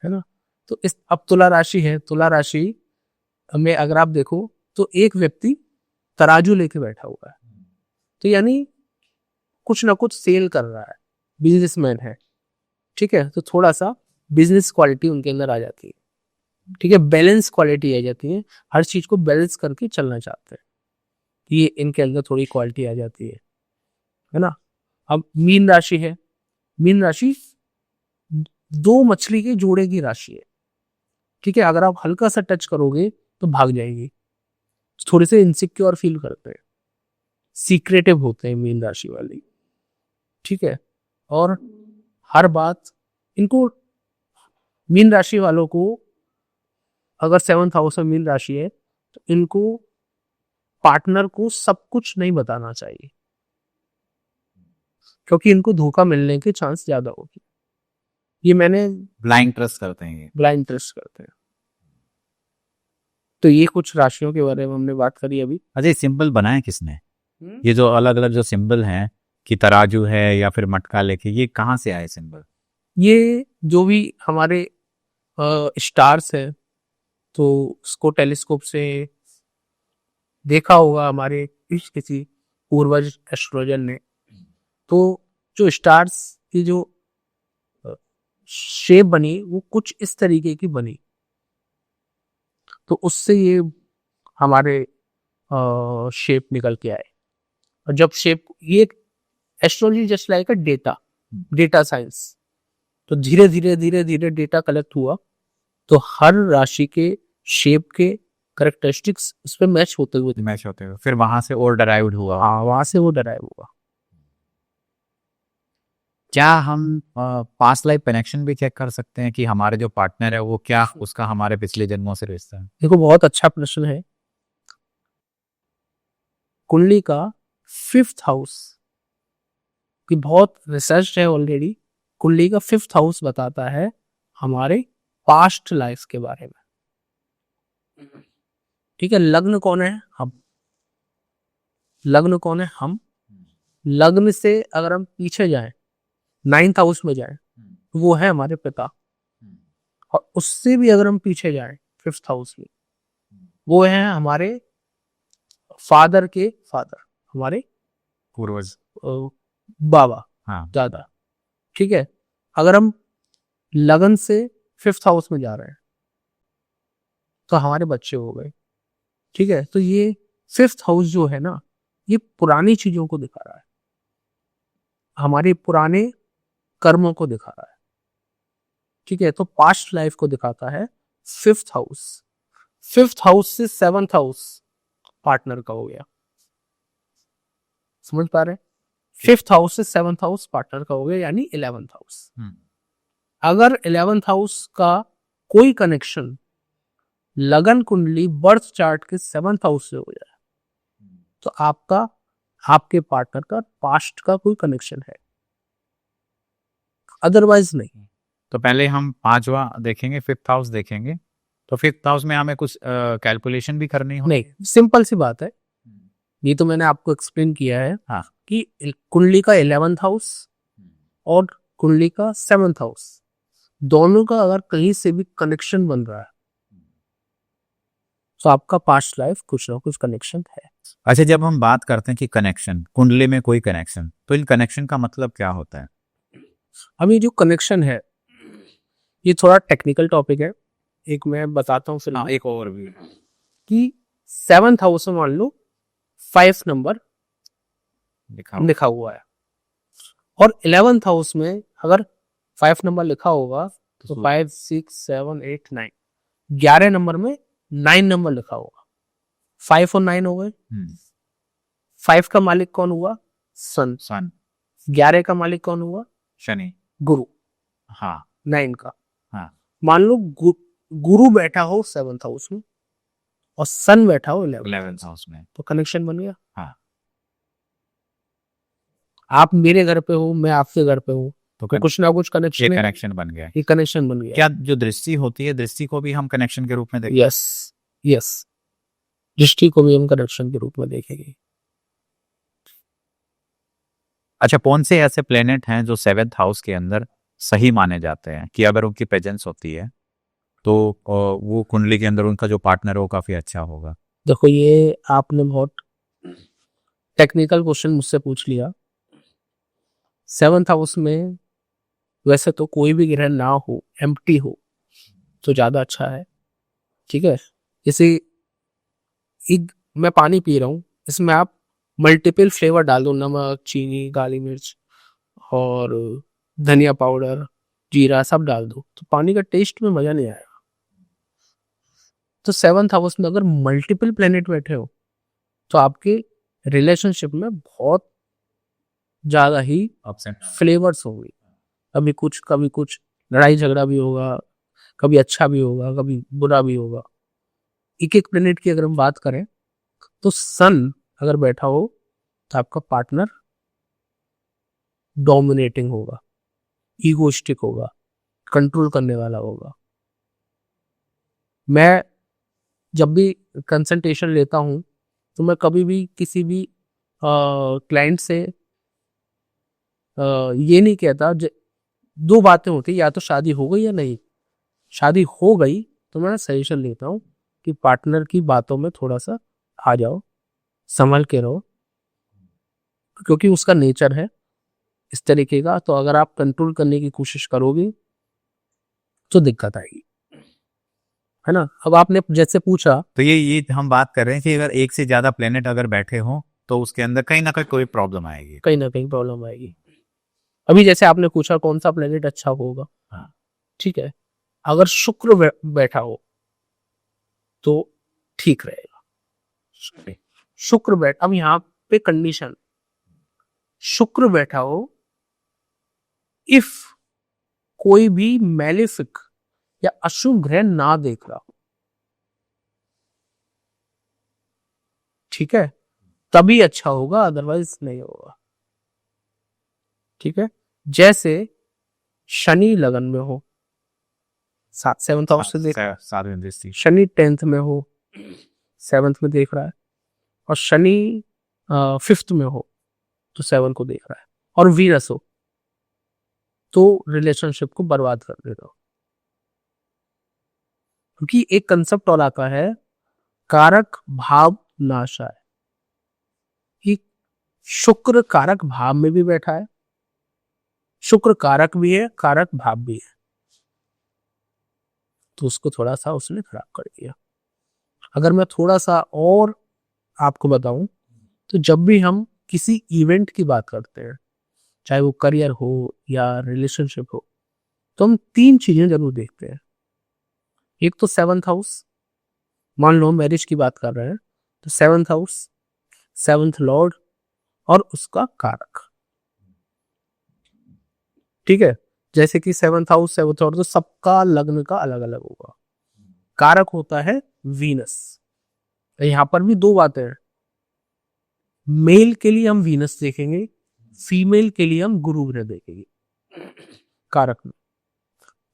है ना। तो इस अब तुला राशि है। तुला राशि में अगर आप देखो तो एक व्यक्ति तराजू लेके बैठा हुआ है, तो यानी कुछ ना कुछ सेल कर रहा है, बिजनेसमैन है। ठीक है, तो थोड़ा सा बिजनेस क्वालिटी उनके अंदर आ जाती है। ठीक है, बैलेंस क्वालिटी आ जाती है, हर चीज को बैलेंस करके चलना चाहते हैं, ये इनके अंदर थोड़ी क्वालिटी आ जाती है ना। अब मीन राशि है। मीन राशि दो मछली के जोड़े की राशि है। ठीक है, अगर आप हल्का सा टच करोगे तो भाग जाएगी। थोड़े से इनसिक्योर फील करते हैं, सीक्रेटिव होते हैं मीन राशि वाले। ठीक है, और हर बात इनको, मीन राशि वालों को अगर 7th हाउस में मीन राशि है तो इनको पार्टनर को सब कुछ नहीं बताना चाहिए, क्योंकि इनको धोखा मिलने के चांस ज्यादा होगी। ये मैंने ब्लाइंड ट्रस्ट करते हैं ये। ब्लाइंड ट्रस्ट करते हैं। तो ये कुछ राशियों के बारे में हमने बात करी अभी। अजय सिंबल बनाया किसने? ये जो अलग अलग जो सिंबल हैं कि तराजू है या फिर मटका लेके, ये कहाँ से आए सिंबल? ये जो भी हमारे स्टार्स है, तो उसको टेलीस्कोप से देखा होगा हमारे किसी पूर्वज एस्ट्रोलॉजर ने। तो जो स्टार्स की जो शेप बनी वो कुछ इस तरीके की बनी, तो उससे ये हमारे शेप निकल के आए। और जब शेप, ये astrology just like a data science. तो धीरे धीरे धीरे धीरे डेटा कलेक्ट हुआ, तो हर राशि के शेप के करेक्टरिस्टिक्स उस पर मैच होते हुए थे। मैच होते हुए फिर वहां से और डराइव्ड हुआ। हाँ, वहां से वो डराइव हुआ। क्या हम पास्ट लाइफ कनेक्शन भी चेक कर सकते हैं कि हमारे जो पार्टनर है वो क्या उसका हमारे पिछले जन्मों से रिश्ता है? देखो, बहुत अच्छा प्रश्न है। कुंडली का 5th हाउस की बहुत रिसर्च है ऑलरेडी। कुंडली का 5th हाउस बताता है हमारे पास्ट लाइफ के बारे में। ठीक है, लग्न कौन है? हम। लग्न कौन है? हम। लग्न से अगर हम पीछे जाएं, 9th हाउस में जाएं, तो वो है हमारे पिता। और उससे भी अगर हम पीछे जाएं 5th हाउस में, वो है हमारे फादर के फादर, हमारे पूर्वज। बाबा, हाँ। दादा। ठीक है, अगर हम लगन से 5th हाउस में जा रहे हैं तो हमारे बच्चे हो गए। ठीक है, तो ये 5th हाउस जो है ना, ये पुरानी चीजों को दिखा रहा है, हमारे पुराने कर्मों को दिखा रहा है। ठीक है, तो पास्ट लाइफ को दिखाता है 5th हाउस। 5th हाउस से 7th हाउस पार्टनर का हो गया। समझ पा रहे हैं? 5th हाउस से 7th हाउस पार्टनर का हो गया, यानी 11th हाउस। अगर 11th हाउस का कोई कनेक्शन लगन कुंडली बर्थ चार्ट के 7th हाउस से हो जाए, तो आपका, आपके पार्टनर का पास्ट का कोई कनेक्शन है, अदरवाइज नहीं। तो पहले हम 5वां देखेंगे, 5th हाउस देखेंगे। तो 5th हाउस में हमें कुछ कैलकुलेशन भी करनी हो? नहीं, सिंपल सी बात है। ये तो मैंने आपको एक्सप्लेन किया है। हाँ। कि कुंडली का 11th हाउस और कुंडली का 7th हाउस, दोनों का अगर कहीं से भी कनेक्शन बन रहा है, तो आपका पास्ट लाइफ कुछ ना कुछ कनेक्शन है। अच्छा, जब हम बात करते हैं कि कनेक्शन, कुंडली में कोई कनेक्शन, तो इन कनेक्शन का मतलब क्या होता है? अब ये जो कनेक्शन है, ये थोड़ा टेक्निकल टॉपिक है, एक मैं बताता हूँ फिर। हाँ, एक और भी कि 7th हाउस में मान लो 5 नंबर लिखा हुआ है, और 11th हाउस में अगर 5 नंबर लिखा होगा तो 5, 6, 7, 8, 9, 11 नंबर में 9 नंबर लिखा होगा। 5 और 9 हो गए। 5 का मालिक कौन हुआ? सन। 11 का मालिक कौन हुआ? शनि, गुरु। हाँ। 9 का, हाँ। मान लो गुरु बैठा हो 7th हाउस में और सन बैठा हो 11th हाउस में, तो कनेक्शन बन गया। हाँ। आप मेरे घर पे हो, मैं आपके घर पे हूँ, तो कुछ ना कुछ कनेक्शन, कनेक्शन बन गया। ये कनेक्शन बन गया। क्या जो दृष्टि होती है, दृष्टि को भी हम कनेक्शन के रूप में देखते? यस, यस, दृष्टि को भी हम कनेक्शन के रूप में देखेंगे। अच्छा, कौन से ऐसे प्लेनेट हैं जो 7th हाउस के अंदर सही माने जाते हैं कि अगर उनकी प्रेजेंस होती है तो वो कुंडली के अंदर उनका जो पार्टनर है वो काफी अच्छा होगा? देखो, ये आपने बहुत टेक्निकल क्वेश्चन मुझसे पूछ लिया। 7th हाउस में वैसे तो कोई भी ग्रह ना हो, एम्प्टी हो, तो ज्यादा अच्छा है। ठीक है, जैसे एक मैं पानी पी रहा हूँ, इसमें आप मल्टीपल फ्लेवर डाल दो, नमक, चीनी, काली मिर्च और धनिया पाउडर, जीरा, सब डाल दो, तो पानी का टेस्ट में मजा नहीं आएगा। तो 7th हाउस में अगर मल्टीपल प्लेनेट बैठे हो, तो आपके रिलेशनशिप में बहुत ज्यादा ही फ्लेवर्स होंगे। कभी कुछ लड़ाई झगड़ा भी होगा, कभी अच्छा भी होगा, कभी बुरा भी होगा। एक एक प्लेनेट की अगर हम बात करें, तो सन अगर बैठा हो तो आपका पार्टनर डोमिनेटिंग होगा, ईगोइस्टिक होगा, कंट्रोल करने वाला होगा। मैं जब भी कंसल्टेशन लेता हूं, तो मैं कभी भी किसी भी क्लाइंट से ये नहीं कहता। दो बातें होती, या तो शादी हो गई या नहीं। शादी हो गई तो मैं सजेशन लेता हूँ कि पार्टनर की बातों में थोड़ा सा आ जाओ, संभल के रहो, क्योंकि उसका नेचर है इस तरीके का। तो अगर आप कंट्रोल करने की कोशिश करोगे तो दिक्कत आएगी, है ना। अब आपने जैसे पूछा, तो ये हम बात कर रहे हैं कि अगर एक से ज्यादा प्लेनेट अगर बैठे हों तो उसके अंदर कहीं ना कहीं कोई प्रॉब्लम आएगी। कहीं ना कहीं प्रॉब्लम आएगी। अभी जैसे आपने पूछा कौन सा प्लेनेट अच्छा होगा, हाँ। ठीक है, अगर शुक्र बैठा हो तो ठीक रहेगा। शुक्र अब यहाँ पे कंडीशन, शुक्र बैठा हो इफ कोई भी मैलेफिक या अशुभ ग्रह ना देख रहा हो, ठीक है, तभी अच्छा होगा, अदरवाइज नहीं होगा। ठीक है, जैसे शनि लगन में हो, 7th हाउस से देख रहा है, 7वीं दृष्टि। शनि 10th में हो, 7th में देख रहा है, और शनि 5th में हो तो 7 को देख रहा है, और वीनस हो तो रिलेशनशिप को बर्बाद कर देगा। क्योंकि एक कंसेप्ट और आता है, कारक भाव नाशा है, कि शुक्र कारक भाव में भी बैठा है, शुक्र कारक भी है, कारक भाव भी है, तो उसको थोड़ा सा उसने खराब कर दिया। अगर मैं थोड़ा सा और आपको बताऊं, तो जब भी हम किसी इवेंट की बात करते हैं, चाहे वो करियर हो या रिलेशनशिप हो, तो हम 3 चीजें जरूर देखते हैं। एक तो 7th हाउस, मान लो मैरिज की बात कर रहे हैं तो 7th हाउस, 7th लॉर्ड और उसका कारक। ठीक है, जैसे कि 7th हाउस 7th लॉर्ड, तो सबका लग्न का अलग अलग होगा। कारक होता है वीनस। यहां पर भी 2 बातें हैं, मेल के लिए हम वीनस देखेंगे, फीमेल के लिए हम गुरु ग्रह देखेंगे। कारक में,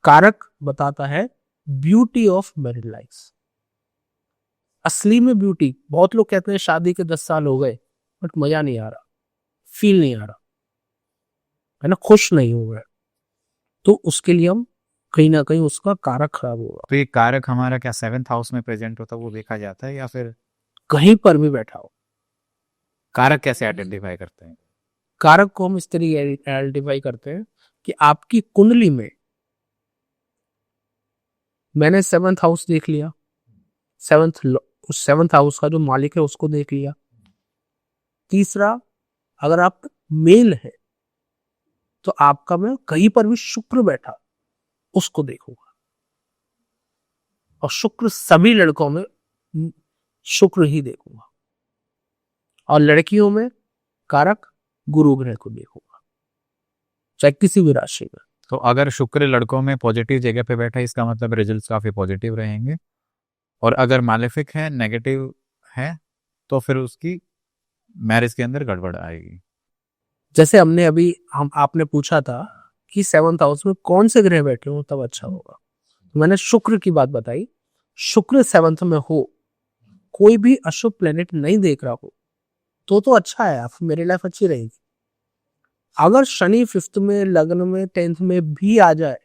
कारक बताता है ब्यूटी ऑफ मैरिड लाइफ। असली में ब्यूटी, बहुत लोग कहते हैं शादी के 10 साल हो गए बट मजा नहीं आ रहा, फील नहीं आ रहा है ना, खुश नहीं हो रहा, तो उसके लिए हम कहीं ना कहीं उसका कारक खराब होगा। तो ये कारक हमारा क्या 7th हाउस में प्रेजेंट होता है वो देखा जाता है, या फिर कहीं पर भी बैठा हो, कारक कैसे आइडेंटिफाई करते हैं? कारक को हम इस तरीके आइडेंटिफाई करते हैं कि आपकी कुंडली में, मैंने 7th हाउस देख लिया, 7th हाउस का जो मालिक है उसको देख लिया। तीसरा, अगर आप मेल है तो आपका मैं कहीं पर भी शुक्र बैठा उसको देखूंगा, और शुक्र सभी लड़कों में शुक्र ही देखूंगा, और लड़कियों में कारक गुरु ग्रह को देखूंगा, चाहे किसी भी राशि में। तो अगर शुक्र लड़कों में पॉजिटिव जगह पे बैठा है, इसका मतलब रिजल्ट्स काफी पॉजिटिव रहेंगे, और अगर मालेफिक है, नेगेटिव है, तो फिर उसकी मैरिज के अंदर गड़बड़ आएगी। जैसे हमने अभी हम आपने पूछा था कि 7th हाउस में कौन से ग्रह बैठे हो तब अच्छा होगा, तो मैंने शुक्र की बात बताई। शुक्र 7th में हो, कोई भी अशुभ प्लेनेट नहीं देख रहा हो, तो अच्छा है, आप मेरी लाइफ अच्छी रहेगी। अगर शनि 5th में, लग्न में, 10th में भी आ जाए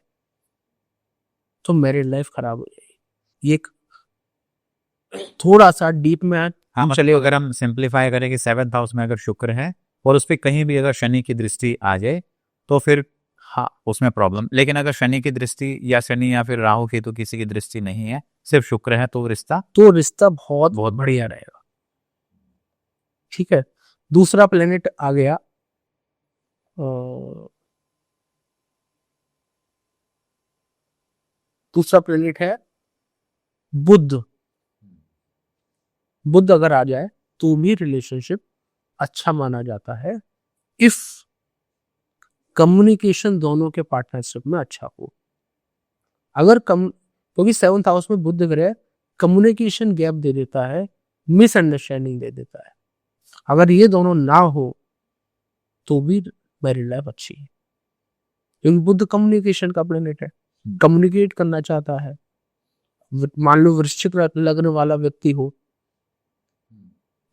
तो मेरी लाइफ खराब हो जाएगी। ये थोड़ा सा डीप में हाँ, चले, अगर हम सिंप्लीफाई करें कि 7th हाउस में अगर शुक्र है और उस पर कहीं भी अगर शनि की दृष्टि आ जाए तो फिर हाँ उसमें प्रॉब्लम। लेकिन अगर शनि की दृष्टि या फिर राहु केतु किसी की दृष्टि नहीं है, सिर्फ शुक्र है, तो रिश्ता बहुत बहुत बढ़िया रहेगा। ठीक है, दूसरा प्लेनेट आ गया, दूसरा प्लेनेट है बुध। बुध अगर आ जाए तो भी रिलेशनशिप अच्छा माना जाता है, इफ कम्युनिकेशन दोनों के पार्टनरशिप में अच्छा हो। अगर क्योंकि 7th हाउस में बुध ग्रह कम्युनिकेशन गैप दे देता है, मिसअंडरस्टैंडिंग दे देता है, अगर ये दोनों ना हो तो भी मैरिड लाइफ अच्छी है, क्योंकि बुध कम्युनिकेशन का प्लेनेट है, कम्युनिकेट करना चाहता है। मान लो वृश्चिक लग्न वाला व्यक्ति हो,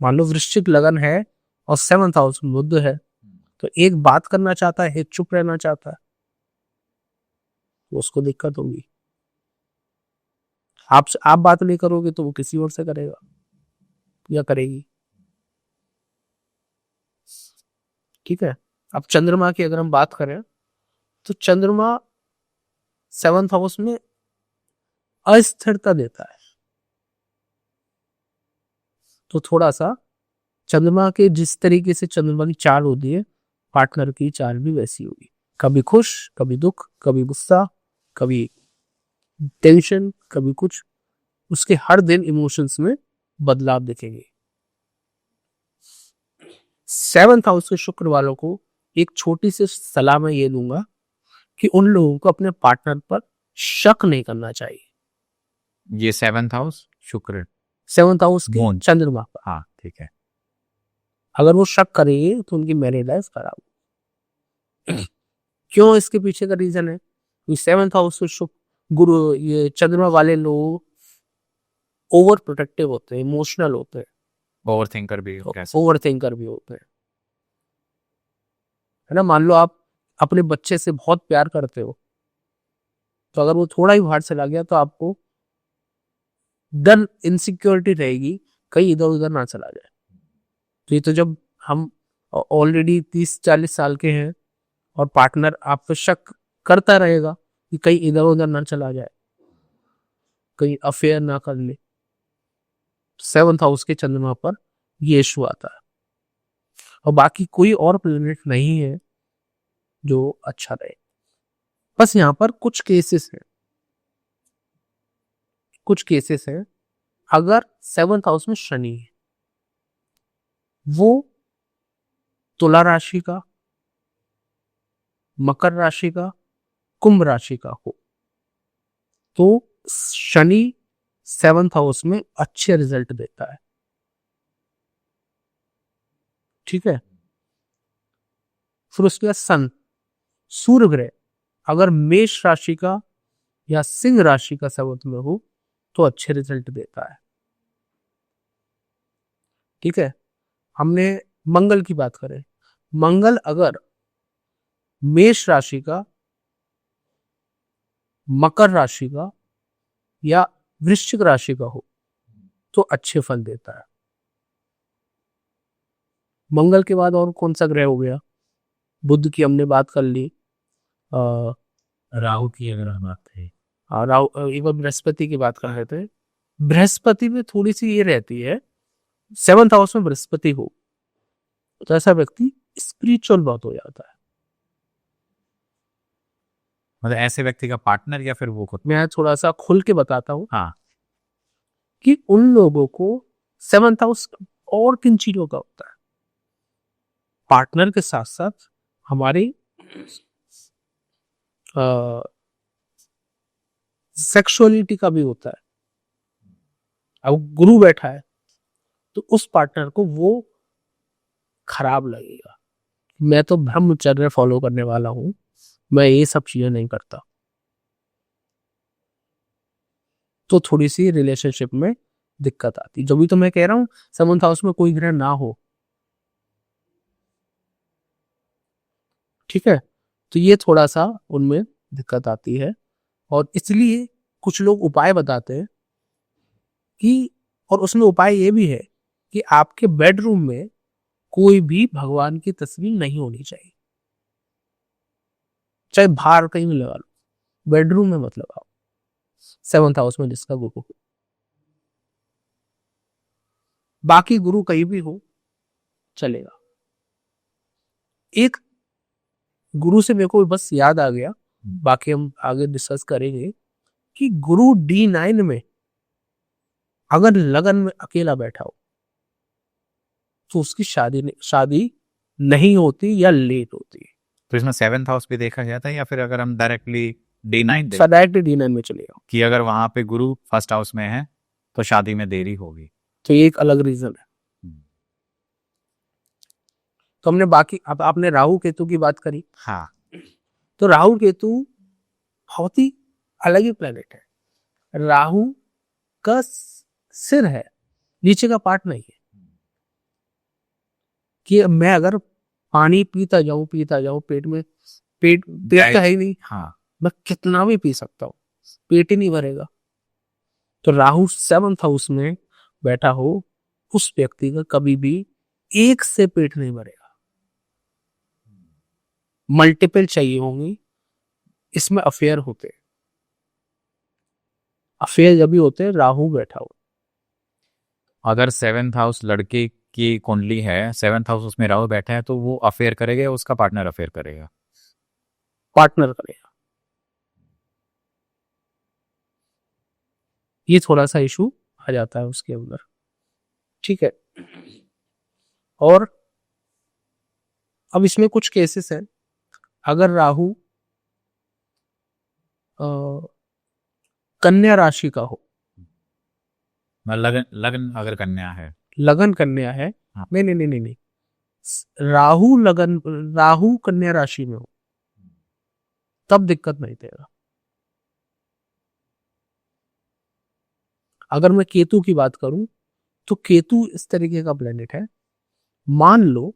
मान लो वृश्चिक लगन है और 7th हाउस में बुध है, तो एक बात करना चाहता है, एक चुप रहना चाहता है, तो उसको दिक्कत होगी। आप बात नहीं करोगे तो वो किसी और से करेगा या करेगी। ठीक है, अब चंद्रमा की अगर हम बात करें तो चंद्रमा 7th हाउस में अस्थिरता देता है, तो थोड़ा सा चंद्रमा के जिस तरीके से चंद्रमा की चाल होती है, पार्टनर की चाल भी वैसी होगी। कभी खुश, कभी दुख, कभी गुस्सा, कभी टेंशन, कभी कुछ। उसके हर दिन इमोशंस में बदलाव दिखेंगे। 7th हाउस के शुक्र वालों को एक छोटी सी सलाह मैं ये दूंगा कि उन लोगों को अपने पार्टनर पर शक नहीं करना चाहिए। ये 7th हाउस शुक्र। 7th हाउस के मून। चंद्रमा पर हाँ ठीक है। अगर वो शक करेंगे तो उनकी मैरिज लाइफ खराब होगी। क्यों? इसके पीछे का रीजन है कि 7th हाउस के शुक्र गुरु ये चंद्रमा वाले लोग ओवर प्रोटेक्टिव होते हैं, इमोशनल होते हैं, ओवर थिंकर भी कह सकते ओवर थिंकर भी होते हैं, है ना। मान लो आप अपने बच्चे से बहुत प्यार करते हो, तो अगर वो थोड़ा ही बाहर चला गया तो आपको डर, इनसिक्योरिटी रहेगी कहीं इधर उधर ना चला जाए। तो ये तो जब हम ऑलरेडी 30-40 साल के हैं और पार्टनर आप पे शक करता रहेगा कि कहीं इधर उधर ना चला जाए, कहीं अफेयर ना कर ले, 7th हाउस के चंद्रमा पर ये इशू आता है। और बाकी कोई और प्लेनेट नहीं है जो अच्छा रहे। बस यहाँ पर कुछ केसेस हैं, कुछ केसेस हैं। अगर 7th हाउस में शनि है, वो तुला राशि का, मकर राशि का, कुंभ राशि का हो, तो शनि 7th हाउस में अच्छे रिजल्ट देता है। ठीक है। फिर उसके बाद सन, सूर्य ग्रह अगर मेष राशि का या सिंह राशि का 7th में हो तो अच्छे रिजल्ट देता है। ठीक है। हमने मंगल की बात करें, मंगल अगर मेष राशि का, मकर राशि का या वृश्चिक राशि का हो तो अच्छे फल देता है। मंगल के बाद और कौन सा ग्रह हो गया? बुध की हमने बात कर ली, राहु की अगर हम बात करें, राहु, एक बार बृहस्पति की बात कर रहे थे। बृहस्पति में थोड़ी सी ये रहती है, 7th हाउस में बृहस्पति हो तो ऐसा व्यक्ति स्पिरिचुअल बहुत हो जाता है। मतलब ऐसे व्यक्ति का पार्टनर या फिर वो खुद? मैं थोड़ा सा खुल के बताता हूँ हाँ। कि उन लोगों को 7th हाउस और किन चीजों का होता है। पार्टनर के साथ साथ हमारी सेक्सुअलिटी का भी होता है। अब गुरु बैठा है तो उस पार्टनर को वो खराब लगेगा, मैं तो ब्रह्मचर्य फॉलो करने वाला हूं, मैं ये सब चीजें नहीं करता, तो थोड़ी सी रिलेशनशिप में दिक्कत आती। जो भी तो मैं कह रहा हूं 7th हाउस में कोई ग्रह ना हो, ठीक है, तो ये थोड़ा सा उनमें दिक्कत आती है। और इसलिए कुछ लोग उपाय बताते हैं कि, और उसमें उपाय ये भी है कि आपके बेडरूम में कोई भी भगवान की तस्वीर नहीं होनी चाहिए, चाहे बाहर कहीं भी लगा लो, बेडरूम में मत लगाओ 7th हाउस में जिसका गुरु हो। बाकी गुरु कहीं भी हो चलेगा। एक गुरु से मेरे को बस याद आ गया, बाकी हम आगे डिस्कस करेंगे, कि गुरु D9 में अगर लगन में अकेला बैठा हो तो उसकी शादी नहीं होती या लेट होती है। तो इसमें 7th हाउस भी देखा जाता है या फिर अगर हम डायरेक्टली D9 डायरेक्ट D9 में चले जाओ कि अगर वहां पे गुरु फर्स्ट हाउस में है तो शादी में देरी होगी? तो ये एक अलग रीजन है। तो हमने बाकी, अब आपने राहु केतु की बात करी। हाँ। तो राहु केतु बहुत ही अलग ही प्लेनेट है। राहु का सिर है, नीचे का पार्ट नहीं है। कि मैं अगर पानी पीता जाऊं पेट में, पेट तो है ही नहीं, हाँ। मैं कितना भी पी सकता हूं, पेट ही नहीं भरेगा। तो राहु 7th हाउस में बैठा हो, उस व्यक्ति का कभी भी एक से पेट नहीं भरेगा, मल्टीपल चाहिए होंगी। इसमें अफेयर होते हैं, अफेयर जब भी होते हैं राहु बैठा हो। अगर 7th हाउस लड़के की कुंडली है, 7th हाउस उसमें राहु बैठा है, तो वो अफेयर करेगा या उसका पार्टनर अफेयर करेगा? पार्टनर करेगा। ये थोड़ा सा इशू आ जाता है उसके अंदर, ठीक है। और अब इसमें कुछ केसेस हैं, अगर राहु अ, कन्या राशि का हो, लगन लगन अगर कन्या है, लगन कन्या है, हाँ। नहीं नहीं नहीं नहीं नहीं, राहु कन्या राशि में हो तब दिक्कत नहीं देगा। अगर मैं केतु की बात करूं तो केतु इस तरीके का प्लेनेट है, मान लो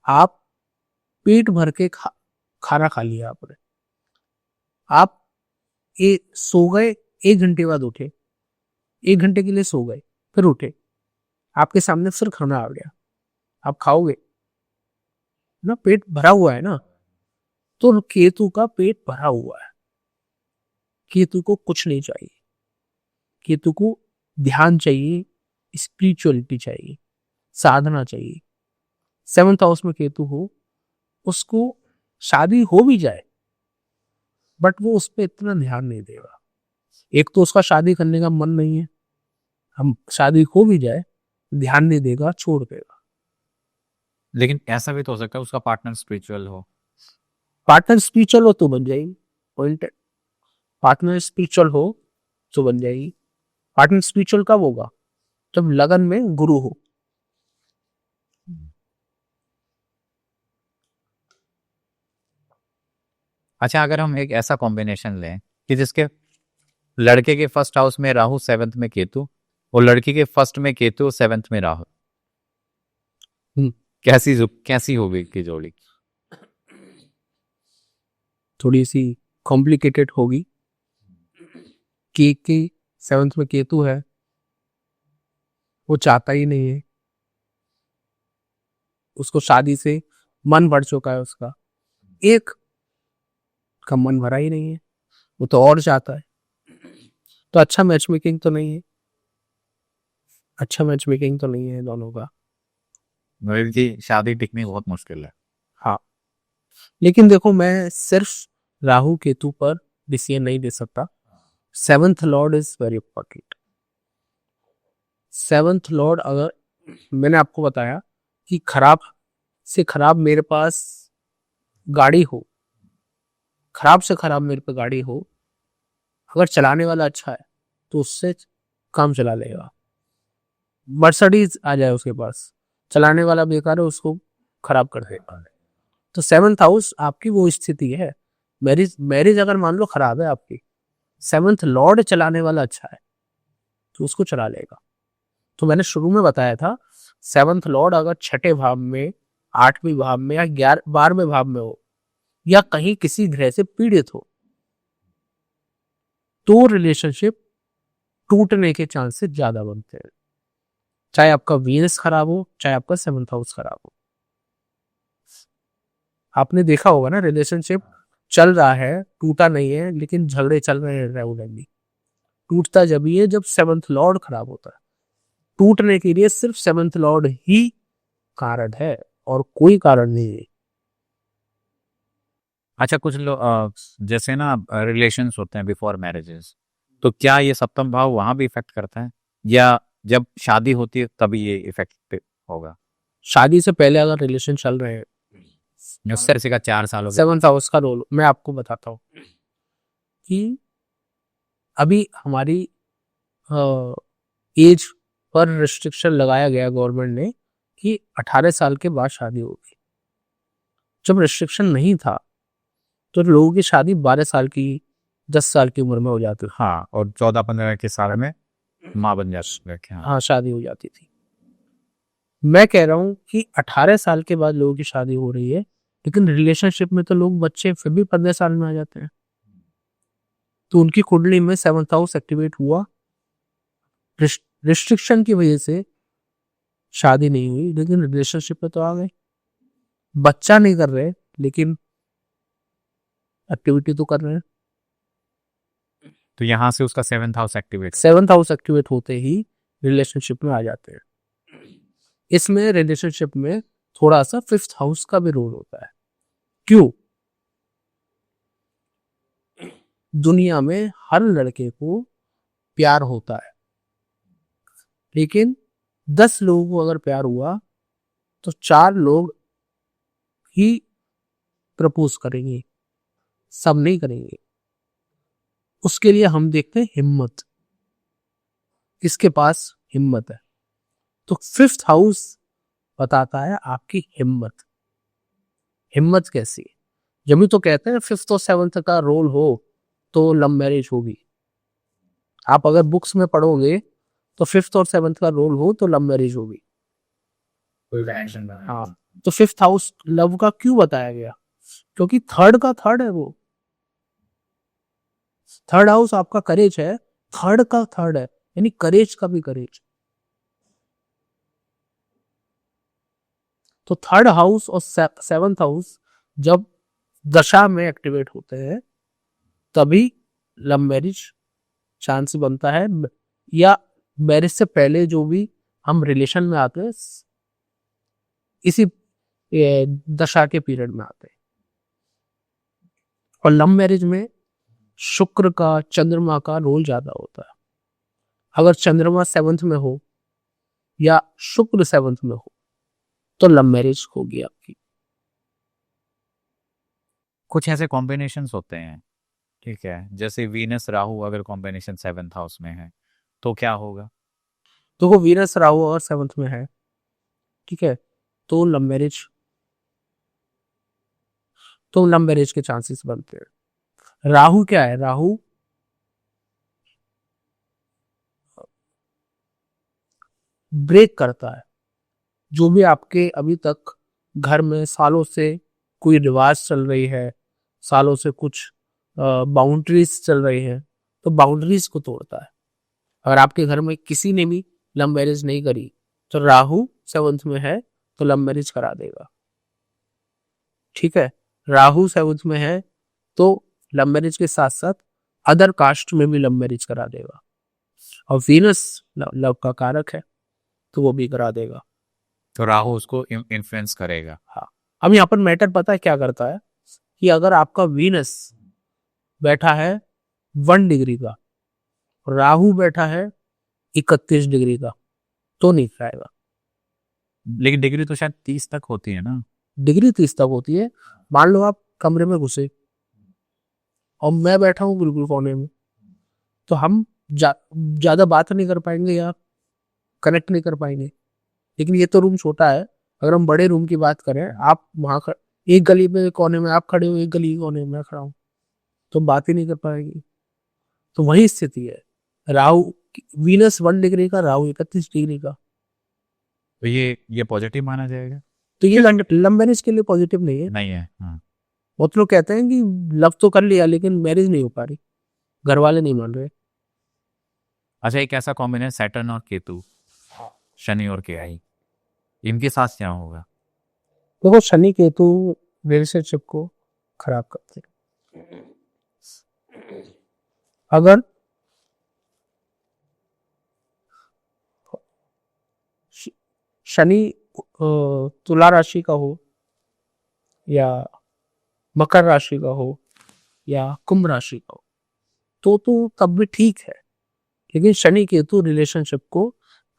आप पेट भर के खाना खा लिया आपने, आप सो गए, 1 घंटे बाद उठे, 1 घंटे के लिए सो गए, फिर उठे, आपके सामने फिर खाना आ गया, आप खाओगे ना, पेट भरा हुआ है ना। तो केतु का पेट भरा हुआ है, केतु को कुछ नहीं चाहिए, केतु को ध्यान चाहिए, स्पिरिचुअलिटी चाहिए, साधना चाहिए। 7th हाउस में केतु हो, उसको शादी हो भी जाए बट वो उस पर इतना ध्यान नहीं देगा। एक तो उसका शादी करने का मन नहीं है, हम शादी हो भी जाए ध्यान नहीं देगा, छोड़ देगा। लेकिन ऐसा भी तो हो सकता है उसका पार्टनर स्पिरिचुअल हो। पार्टनर स्पिरिचुअल हो तो बन जाएगी, पॉइंट। पार्टनर स्पिरिचुअल हो तो बन जाएगी। पार्टनर स्पिरिचुअल कब होगा? जब लगन में गुरु हो। अच्छा, अगर हम एक ऐसा कॉम्बिनेशन लें कि जिसके लड़के के फर्स्ट हाउस में राहु, 7th में केतु, और लड़की के फर्स्ट में केतु, 7th में राहु, कैसी होगी की जोड़ी? थोड़ी सी कॉम्प्लिकेटेड होगी। के 7th में केतु है, वो चाहता ही नहीं है, उसको शादी से मन भर चुका है, उसका एक का मन भरा ही नहीं है, वो तो और चाहता है। तो अच्छा मैच मेकिंग तो नहीं है, अच्छा मैच मेकिंग तो नहीं है दोनों का। मतलब कि शादी टिकनी बहुत मुश्किल है। हाँ, लेकिन देखो मैं सिर्फ राहु केतु पर डिसीजन नहीं दे सकता। 7th Lord is very important. 7th Lord, अगर मैंने आपको बताया कि खराब से खराब मेरे पास गाड़ी हो, खराब से खराब मेरे पे गाड़ी हो, अगर चलाने वाला अच्छा है तो उससे काम चला लेगा। मर्सिडीज आ जाए उसके पास, चलाने वाला बेकार है, उसको खराब कर देगा। तो 7th हाउस आपकी वो स्थिति है। मैरिज मैरिज अगर मान लो खराब है आपकी, 7th लॉर्ड चलाने वाला अच्छा है तो उसको चला लेगा। तो मैंने शुरू में बताया था, 7th लॉर्ड अगर 6ठे भाव में, 8वीं भाव में, या 12वें भाव में हो, या कहीं किसी ग्रह से पीड़ित हो, तो रिलेशनशिप टूटने के चांसेस ज्यादा बनते हैं। चाहे आपका वीनस खराब हो, चाहे आपका 7th हाउस खराब हो। आपने देखा होगा ना, रिलेशनशिप चल रहा है, टूटा नहीं है, लेकिन झगड़े चल रहे हैं रेगुलरली। टूटता जब ही है जब 7th लॉर्ड खराब होता है। टूटने के लिए सिर्फ 7th लॉर्ड ही कारण है और कोई कारण नहीं है। अच्छा, कुछ लोग जैसे ना रिलेशंस होते हैं बिफोर मैरिजेस, तो क्या ये सप्तम भाव वहां भी इफेक्ट करता है, या जब शादी होती है तभी ये इफेक्ट होगा? शादी से पहले अगर रिलेशन चल रहे हैं, उससे का 4 साल हो गए। 7th हाउस का रोल मैं आपको बताता हूँ कि अभी हमारी एज पर रिस्ट्रिक्शन लगाया गया गवर्नमेंट ने कि 18 साल के बाद शादी होगी। जब रिस्ट्रिक्शन नहीं था तो लोगों की शादी 12 साल की, 10 साल की उम्र में हो जाती थी। हाँ, और 14-15 के साल में माँ बन जाती है। हाँ, शादी हो जाती थी। मैं कह रहा हूँ कि 18 साल के बाद लोगों की शादी हो रही है, लेकिन रिलेशनशिप में तो लोग बच्चे फिर भी 15 साल में आ जाते हैं। तो उनकी कुंडली में 7th हाउस एक्टिवेट हुआ, रिस्ट्रिक्शन की वजह से शादी नहीं हुई, लेकिन रिलेशनशिप में तो आ गए। बच्चा नहीं कर रहे लेकिन एक्टिविटी तो कर रहे हैं। तो यहाँ से उसका 7th house activate. 7th house activate होते ही रिलेशनशिप में आ जाते हैं। इसमें रिलेशनशिप में थोड़ा सा 5th हाउस का भी रोल होता है। क्यों? दुनिया में हर लड़के को प्यार होता है, लेकिन 10 लोगों को अगर प्यार हुआ तो 4 लोग ही प्रपोज करेंगे, सब नहीं करेंगे। उसके लिए हम देखते हैं हिम्मत, किसके पास हिम्मत है। तो 5th हाउस बताता है आपकी हिम्मत। हिम्मत कैसी है, जब भी तो कहते हैं 5th और 7th का रोल हो तो लव मैरिज होगी। आप अगर बुक्स में पढ़ोगे तो 5th और 7th का रोल हो तो लव मैरिज होगी। हाँ, तो 5th हाउस लव का क्यों बताया गया, क्योंकि थर्ड का थर्ड है वो। थर्ड हाउस आपका करेज है, थर्ड का थर्ड है, यानी करेज का भी करेज। तो थर्ड हाउस और 7th हाउस जब दशा में एक्टिवेट होते हैं तभी लव मैरिज चांस बनता है, या मैरिज से पहले जो भी हम रिलेशन में आते हैं इसी दशा के पीरियड में आते हैं। और लव मैरिज में शुक्र का, चंद्रमा का रोल ज्यादा होता है। अगर चंद्रमा 7th में हो या शुक्र 7th में हो तो लव मैरिज होगी आपकी। कुछ ऐसे कॉम्बिनेशंस होते हैं, ठीक है, जैसे वीनस राहु अगर कॉम्बिनेशन 7th हाउस में है तो क्या होगा? तो वो वीनस राहु और 7th में है, ठीक है, तो लव मैरिज, तो लव मैरिज के चांसेस बनते हैं। राहु क्या है, राहु ब्रेक करता है जो भी आपके अभी तक घर में सालों से कोई रिवाज चल रही है, सालों से कुछ बाउंड्रीज चल रही है, तो बाउंड्रीज को तोड़ता है। अगर आपके घर में किसी ने भी लव मैरिज नहीं करी तो राहु 7th में है तो लव मैरिज करा देगा, ठीक है। राहु 7th में है तो लव मैरिज के साथ साथ अदर कास्ट में भी लव मैरिज करा देगा। और वीनस लव का कारक है तो वो भी करा देगा। तो राहु उसको इन्फ्लुएंस करेगा। हाँ, अब यहाँ पर मैटर पता है क्या करता है कि अगर आपका वीनस बैठा है 1 डिग्री का, राहु बैठा है 31 डिग्री का, तो नहीं खाएगा। लेकिन डिग्री तो शायद 30 तक होती है ना? डिग्री 30 तक होती है। मान लो आप कमरे में घुसे और मैं बैठा हूँ बिल्कुल कोने में, तो हम ज्यादा बात नहीं कर पाएंगे या कनेक्ट नहीं कर पाएंगे। लेकिन ये तो रूम छोटा है, अगर हम बड़े रूम की बात करें, आप एक गली में कोने में आप खड़े हो, एक गली के कोने में मैं खड़ा हूं, तो बात ही नहीं कर पाएगी। तो वही स्थिति है। राहु वीनस 1 डिग्री का, राहु 31 डिग्री का, तो ये पॉजिटिव माना जाएगा? तो ये लव मैरिज के लिए पॉजिटिव नहीं है। नहीं है, हाँ। बहुत लोग कहते हैं कि लव तो कर लिया लेकिन मैरिज नहीं हो पा रही, घर वाले नहीं मान रहे। अच्छा, एक ऐसा कॉम्बिनेशन सैटर्न और केतु, शनि और केआई, इनके साथ क्या होगा? देखो, शनि केतु रिलेशनशिप को खराब करते हैं। अगर शनि तुला राशि का हो या मकर राशि का हो या कुंभ राशि का हो तो तब भी ठीक है, लेकिन शनि केतु रिलेशनशिप को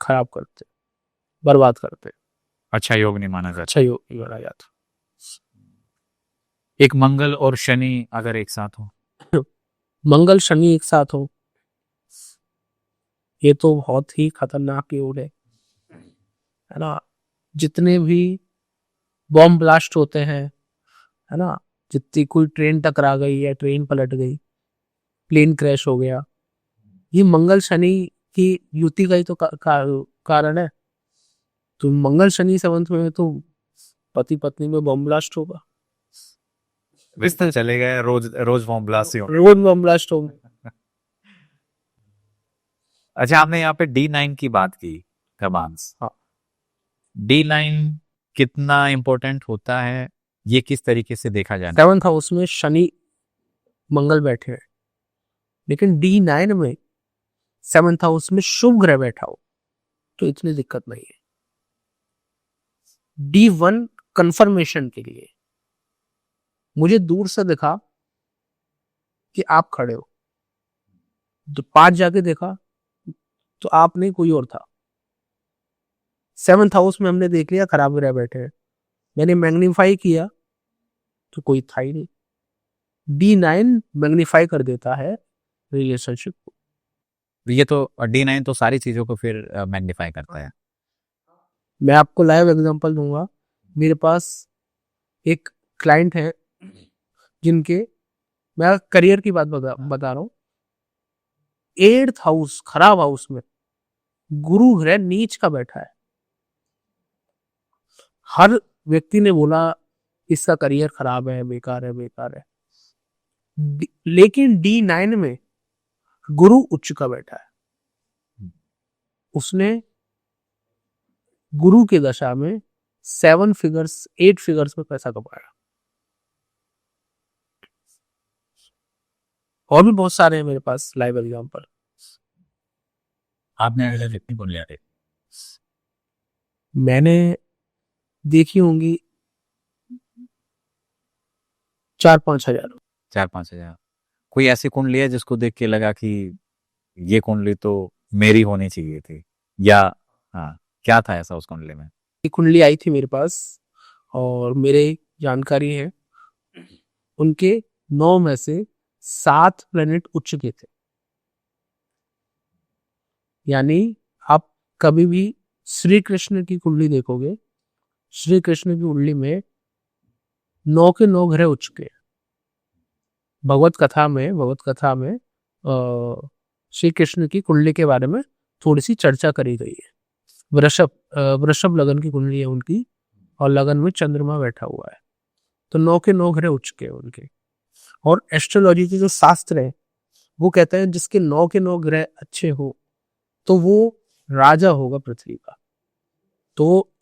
खराब करते, बर्बाद करते, अच्छा योग नहीं माना जाता। अच्छा योग नहीं माना जाता। एक मंगल और शनि अगर एक साथ हो, मंगल शनि एक साथ हो, ये तो बहुत ही खतरनाक योग है ना। जितने भी बॉम्ब ब्लास्ट होते हैं, है ना, जितनी कोई ट्रेन टकरा गई या ट्रेन पलट गई, प्लेन क्रैश हो गया, ये मंगल शनि की युति का ही तो कारण है। तो मंगल शनि 7th में तो पति पत्नी में बॉम्ब ब्लास्ट होगा, बिस्तर चले गए, रोज रोज बॉम्ब ब्लास्ट ही हो। रोज बॉम्ब ब्लास्ट होगा। अच्छा, आपने यहाँ पे D9 की बात की, कमांस। हाँ, D9 कितना इंपॉर्टेंट होता है, ये किस तरीके से देखा जाए? 7th हाउस में शनि मंगल बैठे हैं, लेकिन D9 में 7th हाउस में शुभ ग्रह बैठा हो तो इतनी दिक्कत नहीं है। D1 कंफर्मेशन के लिए मुझे दूर से दिखा कि आप खड़े हो, तो 5 जाके देखा तो आप नहीं, कोई और था। 7th हाउस में हमने देख लिया खराब ग्रह बैठे हैं, मैंने मैग्नीफाई किया तो कोई था ही नहीं। D9 मैग्नीफाई कर देता है रिलेशनशिप को। ये तो D9 तो सारी चीजों को फिर मैग्नीफाई करता है। मैं आपको लाइव एग्जांपल दूंगा। मेरे पास एक क्लाइंट है जिनके, मैं करियर की बात बता रहा हूँ, 8th हाउस खराब हाउस में गुरु ग्रह नीच का बैठा है। हर व्यक्ति ने बोला इसका करियर खराब है, बेकार है, बेकार है। लेकिन D9 में गुरु उच्च का बैठा है। उसने गुरु की दशा में 7 फिगर्स 8 फिगर्स में पैसा कमाया। और भी बहुत सारे हैं मेरे पास लाइव एग्जांपल। आपने अगले कितनी बोल लिया थे? मैंने देखी होंगी 4-5 हजार। 4-5 हजार। कोई ऐसी कुंडली है जिसको देख के लगा कि ये कुंडली तो मेरी होनी चाहिए थी, या हाँ, क्या था ऐसा उस कुंडली में? एक कुंडली आई थी मेरे पास और मेरे जानकारी है उनके 9 में से 7 प्लेनेट उच्च के थे। यानी आप कभी भी श्री कृष्ण की कुंडली देखोगे, श्री कृष्ण की कुंडली में 9 के 9 ग्रह उच्च के। भगवत कथा में श्री कृष्ण की कुंडली के बारे में थोड़ी सी चर्चा करी गई है। वृषभ लगन की कुंडली है उनकी और लगन में चंद्रमा बैठा हुआ है, तो 9 के 9 ग्रह उच्च के उनके। और एस्ट्रोलॉजी के जो शास्त्र है वो कहते हैं जिसके 9 के 9 ग्रह अच्छे हो तो वो राजा होगा पृथ्वी का। तो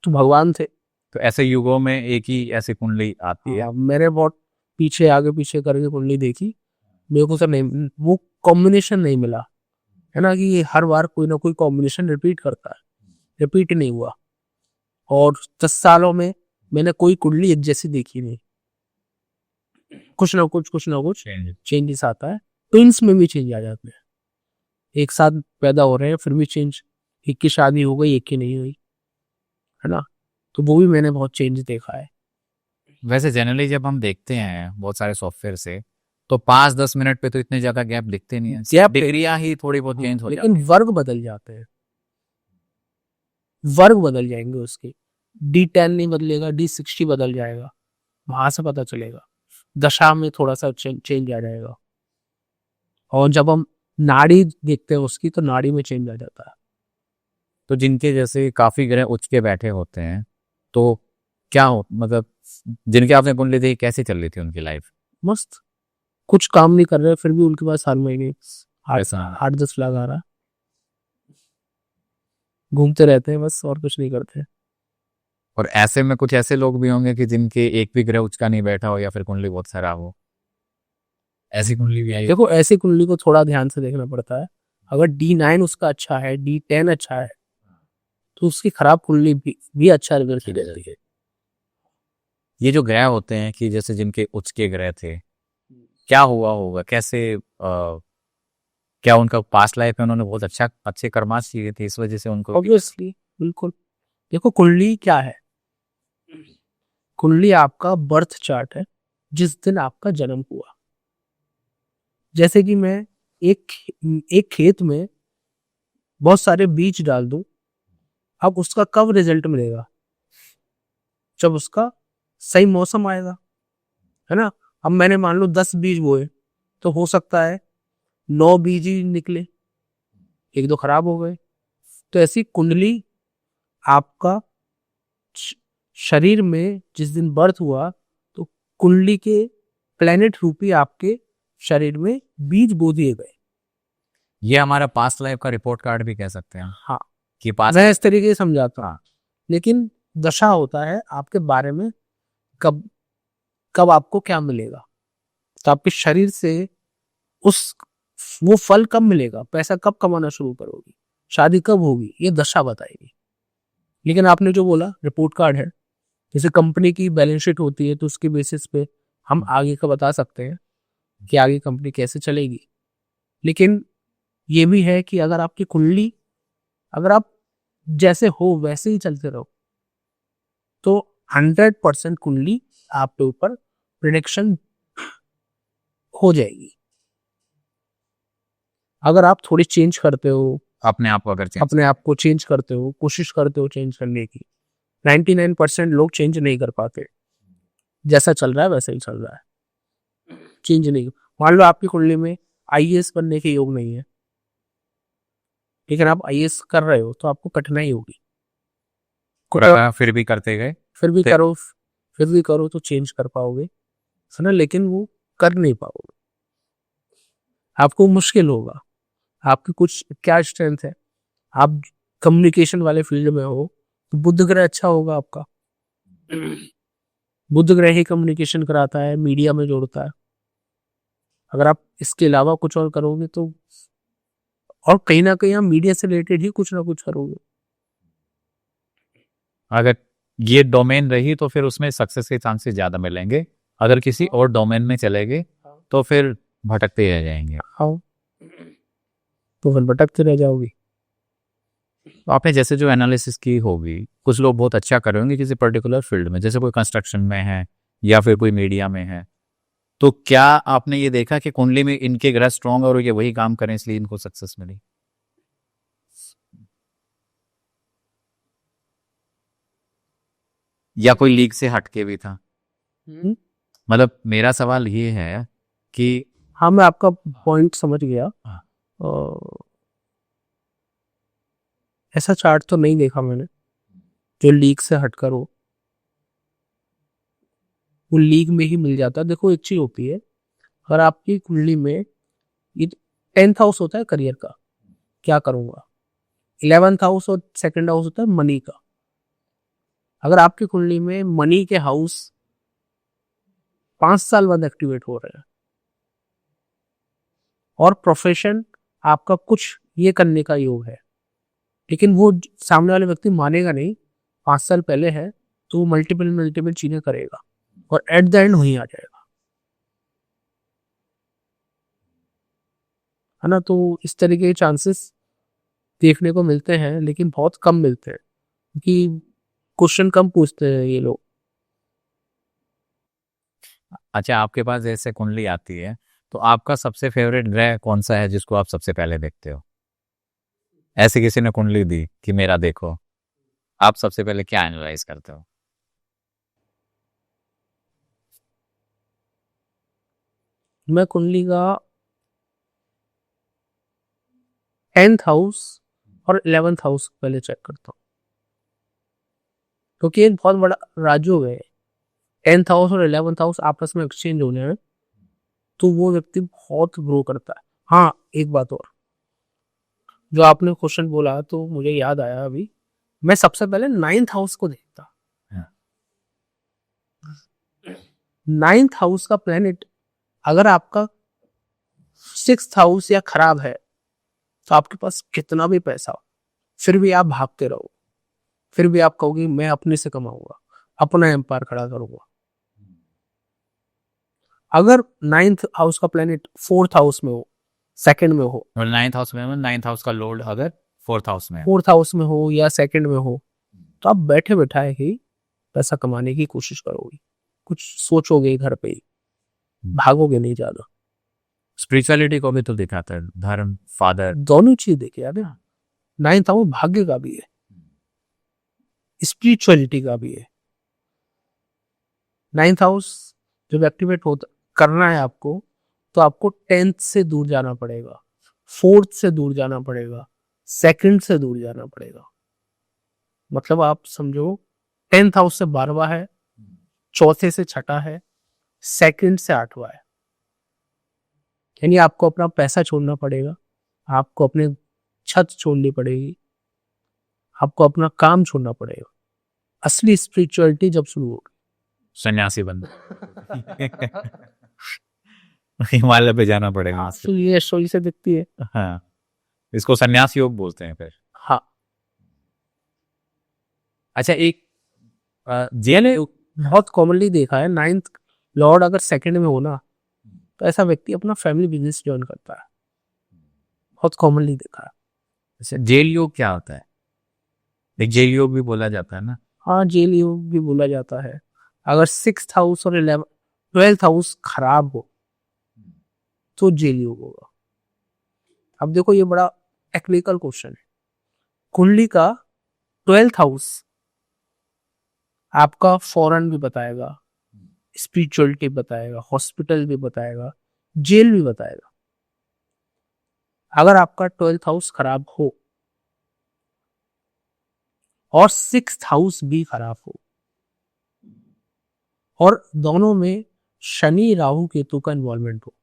भगवान थे। तो ऐसे युगों में एक ही ऐसी कुंडली आती है। मैंने बहुत पीछे आगे पीछे करके कुंडली देखी, मेरे को सब नहीं, वो कॉम्बिनेशन नहीं मिला, है ना, कि हर बार कोई ना कोई कॉम्बिनेशन रिपीट करता है, रिपीट नहीं हुआ। और 10 सालों में मैंने कोई कुंडली एक जैसी देखी नहीं, कुछ ना कुछ चेंजेस आता है। ट्विंस में भी चेंज आ जाते हैं, एक साथ पैदा हो रहे हैं फिर भी चेंज, एक की शादी हो गई एक की नहीं हुई, है ना, तो वो भी मैंने बहुत चेंज देखा है। वैसे जनरली जब हम देखते हैं बहुत सारे सॉफ्टवेयर से, तो 5-10 मिनट पे तो इतने ज्यादा गैप दिखते नहीं है, गैप डिग्रियां ही थोड़ी बहुत चेंज हो लेकिन जाती हैं। वर्ग बदल जाते हैं, वर्ग बदल जाएंगे उसके। D10 नहीं बदलेगा, D60 बदल जाएगा, वहां से पता चलेगा। दशा में थोड़ा सा चेंज आ जाएगा। और जब हम नाड़ी देखते हैं उसकी तो नाड़ी में चेंज आ जाता है। तो जिनके जैसे काफी ग्रह उच्च के बैठे होते हैं, तो क्या हो, मतलब जिनके आपने कुंडली देखी कैसे चल रही थी उनकी लाइफ? मस्त, कुछ काम नहीं कर रहे फिर भी उनके पास हर महीने ऐसा 8-10 लाख आ रहा, घूमते रहते हैं बस और कुछ नहीं करते। और ऐसे में कुछ ऐसे लोग भी होंगे कि जिनके एक भी ग्रह उच्च का नहीं बैठा हो या फिर कुंडली बहुत खराब हो, ऐसी कुंडली भी आई? देखो ऐसी कुंडली को थोड़ा ध्यान से देखना पड़ता है। अगर D9 उसका अच्छा है, D10 अच्छा है, तो उसकी खराब कुंडली भी अच्छा रिजल्ट दे देती है। ये जो ग्रह होते हैं कि जैसे जिनके उच्च के ग्रह थे, क्या हुआ होगा, कैसे क्या उनका पास्ट लाइफ में उन्होंने बहुत अच्छे कर्माश किए थे इस वजह से उनको? ऑब्वियसली, बिल्कुल। देखो कुंडली क्या है, कुंडली आपका बर्थ चार्ट है, जिस दिन आपका जन्म हुआ। जैसे कि मैं एक खेत में बहुत सारे बीज डाल दूं, अब उसका कब रिजल्ट मिलेगा? जब उसका सही मौसम आएगा, है ना। अब मैंने मान लो 10 बीज बोए, तो हो सकता है 9 बीज ही निकले, एक दो खराब हो गए। तो ऐसी कुंडली आपका शरीर में जिस दिन बर्थ हुआ, तो कुंडली के प्लेनेट रूपी आपके शरीर में बीज बो दिए गए। ये हमारा पास्ट लाइफ का रिपोर्ट कार्ड भी कह सकते हैं। हाँ, कि पास्ट, मैं इस तरीके से समझाता हूँ। हाँ, लेकिन दशा होता है आपके बारे में, कब कब आपको क्या मिलेगा, तो आपके शरीर से उस वो फल कब मिलेगा, पैसा कब कमाना शुरू करोगी, शादी कब होगी, ये दशा बताएगी। लेकिन आपने जो बोला रिपोर्ट कार्ड है, जैसे कंपनी की बैलेंस शीट होती है तो उसके बेसिस पे हम आगे का बता सकते हैं। कि आगे कंपनी कैसे चलेगी। लेकिन ये भी है कि अगर आपकी कुंडली, अगर आप जैसे हो वैसे ही चलते रहो तो 100% कुंडली आपके ऊपर प्रिडिक्शन हो जाएगी। अगर आप थोड़ी चेंज करते हो, अपने आप को अगर change अपने आप को चेंज करते हो, कोशिश करते हो चेंज करने की, 99% लोग चेंज नहीं कर पाते। जैसा चल रहा है वैसा ही चल रहा है, चेंज नहीं। मान लो आपकी कुंडली में आईएएस बनने के योग नहीं है, लेकिन आप आईएएस कर रहे हो तो आपको कठिनाई होगी। फिर भी करते गए, फिर भी तो- करो, फिर भी करो तो चेंज कर पाओगे, है ना, लेकिन वो कर नहीं पाओगे, आपको मुश्किल होगा। आपकी कुछ क्या स्ट्रेंथ है, आप कम्युनिकेशन वाले फील्ड में हो तो बुध ग्रह अच्छा होगा आपका। बुध ग्रह ही कम्युनिकेशन कराता है, मीडिया में जोड़ता है। अगर आप इसके अलावा कुछ और करोगे तो, और कहीं ना कहीं आप मीडिया से रिलेटेड ही कुछ ना कुछ करोगे। अगर ये डोमेन रही तो फिर उसमें सक्सेस के चांसेस ज्यादा मिलेंगे। अगर किसी और डोमेन में चले गए तो फिर भटकते रह जाएंगे। हाँ, तो फिर भटकते रह जाओगे। तो आपने जैसे जो एनालिसिस की होगी, कुछ लोग बहुत अच्छा कर रहे होंगे किसी पर्टिकुलर फील्ड में, जैसे कोई कंस्ट्रक्शन में है या फिर कोई मीडिया में है, तो क्या आपने ये देखा कि कुंडली में इनके ग्रह स्ट्रांग और ये वही काम करें इसलिए इनको सक्सेस मिली? या कोई लीग से हटके भी था? मतलब मेरा सवाल ये है कि हाँ, मैं आपका पॉइंट समझ गया। हाँ। ऐसा चार्ट तो नहीं देखा मैंने जो लीग से हटकर हो, वो लीग में ही मिल जाता है। देखो एक चीज होती है, अगर आपकी कुंडली में ये 10th हाउस होता है करियर का, क्या करूंगा, 11th हाउस और सेकंड हाउस होता है मनी का। अगर आपकी कुंडली में मनी के हाउस 5 साल बाद एक्टिवेट हो रहे हैं और प्रोफेशन आपका कुछ ये करने का योग है, लेकिन वो सामने वाले व्यक्ति मानेगा नहीं, 5 साल पहले है, तो वो मल्टीपल मल्टीपल चीजें करेगा और एट द एंड वहीं आ जाएगा, है ना। तो इस तरीके के चांसेस देखने को मिलते हैं, लेकिन बहुत कम मिलते हैं क्योंकि क्वेश्चन कम पूछते हैं ये लोग। अच्छा, आपके पास जैसे कुंडली आती है तो आपका सबसे फेवरेट ग्रह कौन सा है जिसको आप सबसे पहले देखते हो? ऐसे किसी ने कुंडली दी कि मेरा देखो, आप सबसे पहले क्या एनालाइज करते हो? मैं कुंडली का 10th हाउस और 11th हाउस पहले चेक करता हूँ, क्योंकि एक बहुत बड़ा राजयोग है। 10th हाउस और 11th हाउस आपस में एक्सचेंज होने हैं तो वो व्यक्ति बहुत ग्रो करता है। हाँ, एक बात और, जो आपने क्वेश्चन बोला तो मुझे याद आया अभी, मैं सबसे पहले 9th हाउस को देखता। हाँ। 9th हाउस का प्लेनेट अगर आपका 6th हाउस या खराब है तो आपके पास कितना भी पैसा हो फिर भी आप भागते रहो, फिर भी आप कहोगे मैं अपने से कमाऊंगा, अपना एम्पायर खड़ा करूंगा। अगर 9th हाउस का प्लेनेट 4th हाउस में हो, सेकंड में हो, और नाइन्थ हाउस का लॉर्ड अगर फोर्थ हाउस में है, 4th हाउस में हो या सेकंड में हो, तो आप बैठे बैठाए ही पैसा कमाने की कोशिश करोगे, कुछ सोचोगे घर पे ही, भागोगे नहीं ज्यादा। स्पिरिचुअलिटी को भी तो दिखाता है, धर्म, फादर। दोनों चीज देखे यार, 9th हाउस भाग्य का भी है, स्पिरिचुअलिटी का भी है। 9th हाउस जब एक्टिवेट होता करना है आपको, तो आपको 10th से दूर जाना पड़ेगा, 4th से दूर जाना पड़ेगा, सेकंड से दूर जाना पड़ेगा। मतलब आप समझो 10th हाउस से 12वां है, चौथे से छठा है, सेकंड से 8वां है। यानी आपको अपना पैसा छोड़ना पड़ेगा, आपको अपने छत छोड़नी पड़ेगी, आपको अपना काम छोड़ना पड़ेगा। असली स्पिरिचुअलिटी जब शुरू होगी। सन्यासी बन हिमालय पे जाना पड़ेगा। तो ये स्टोरी से दिखती है। हाँ, इसको सन्यास योग बोलते हैं फिर। हाँ, अच्छा, एक जेल है। बहुत कॉमनली देखा है, 9th लॉर्ड अगर सेकंड में हो ना तो ऐसा व्यक्ति अपना फैमिली बिजनेस ज्वाइन करता है, बहुत कॉमनली देखा है। अच्छा, जेल योग क्या होता है? एक जेल योग भी बोला जाता है ना? हाँ, जेल योग भी बोला जाता है। अगर 6th हाउस और 12th हाउस खराब हो तो जेल योग होगा। अब देखो, ये बड़ा टेक्निकल क्वेश्चन है। कुंडली का 12th हाउस आपका फॉरेन भी बताएगा, स्पिरिचुअलिटी बताएगा, हॉस्पिटल भी बताएगा, जेल भी बताएगा। अगर आपका 12th हाउस खराब हो और 6th हाउस भी खराब हो और दोनों में शनि राहु केतु का इन्वॉल्वमेंट हो,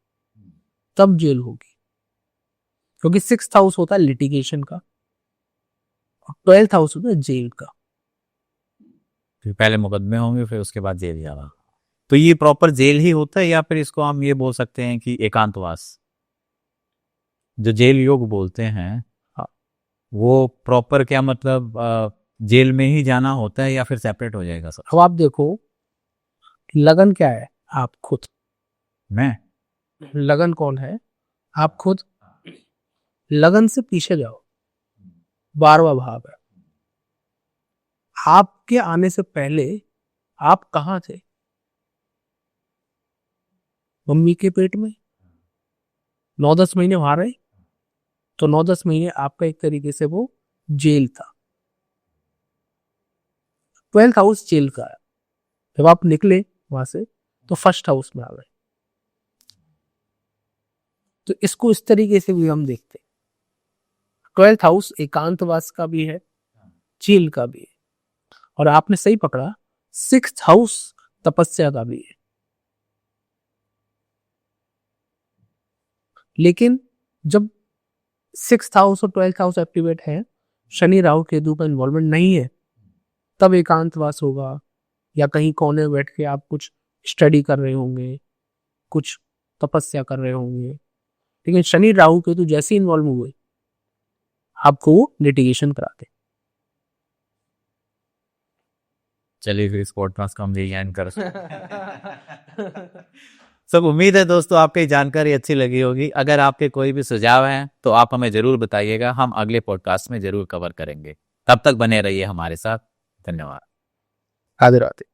तब जेल होगी। क्योंकि 6th हाउस होता है लिटिगेशन का और 12th हाउस होता है जेल का। फिर पहले मुकदमे होंगे, फिर उसके बाद जेल जाना। तो ये प्रॉपर जेल ही होता है, या फिर इसको हम ये बोल सकते हैं कि एकांतवास? जो जेल योग बोलते हैं, हाँ। वो प्रॉपर क्या मतलब जेल में ही जाना होता है या फिर सेपरेट हो जाएगा सब? अब आप देखो, लगन क्या है? आप खुद। मैं लगन कौन है? आप खुद। लगन से पीछे जाओ, 12वां भाव है। आपके आने से पहले आप कहाँ थे? मम्मी के पेट में 9-10 महीने वहां रहे, तो 9-10 महीने आपका एक तरीके से वो जेल था। 12th हाउस जेल का है। जब आप निकले वहां से तो 1st हाउस में आ गए। तो इसको इस तरीके से भी हम देखते हैं। 12th हाउस एकांतवास का भी है, जेल का भी है, और आपने सही पकड़ा, 6th हाउस तपस्या का भी है। लेकिन जब 6th हाउस और 12th हाउस एक्टिवेट है, शनि राहु केतु का इन्वॉल्वमेंट नहीं है, तब एकांतवास होगा, या कहीं कोने में बैठ के आप कुछ स्टडी कर रहे होंगे, कुछ तपस्या कर रहे होंगे। लेकिन शनि राहु केतु जैसे इन्वॉल्व हुए, आपको वो लिटिगेशन कराते। चलिए, फिर इस पॉडकास्ट को हम यही एंड कर सब उम्मीद है दोस्तों आपको ये जानकारी अच्छी लगी होगी। अगर आपके कोई भी सुझाव हैं तो आप हमें जरूर बताइएगा, हम अगले पॉडकास्ट में जरूर कवर करेंगे। तब तक बने रहिए हमारे साथ। धन्यवाद। राधे राधे।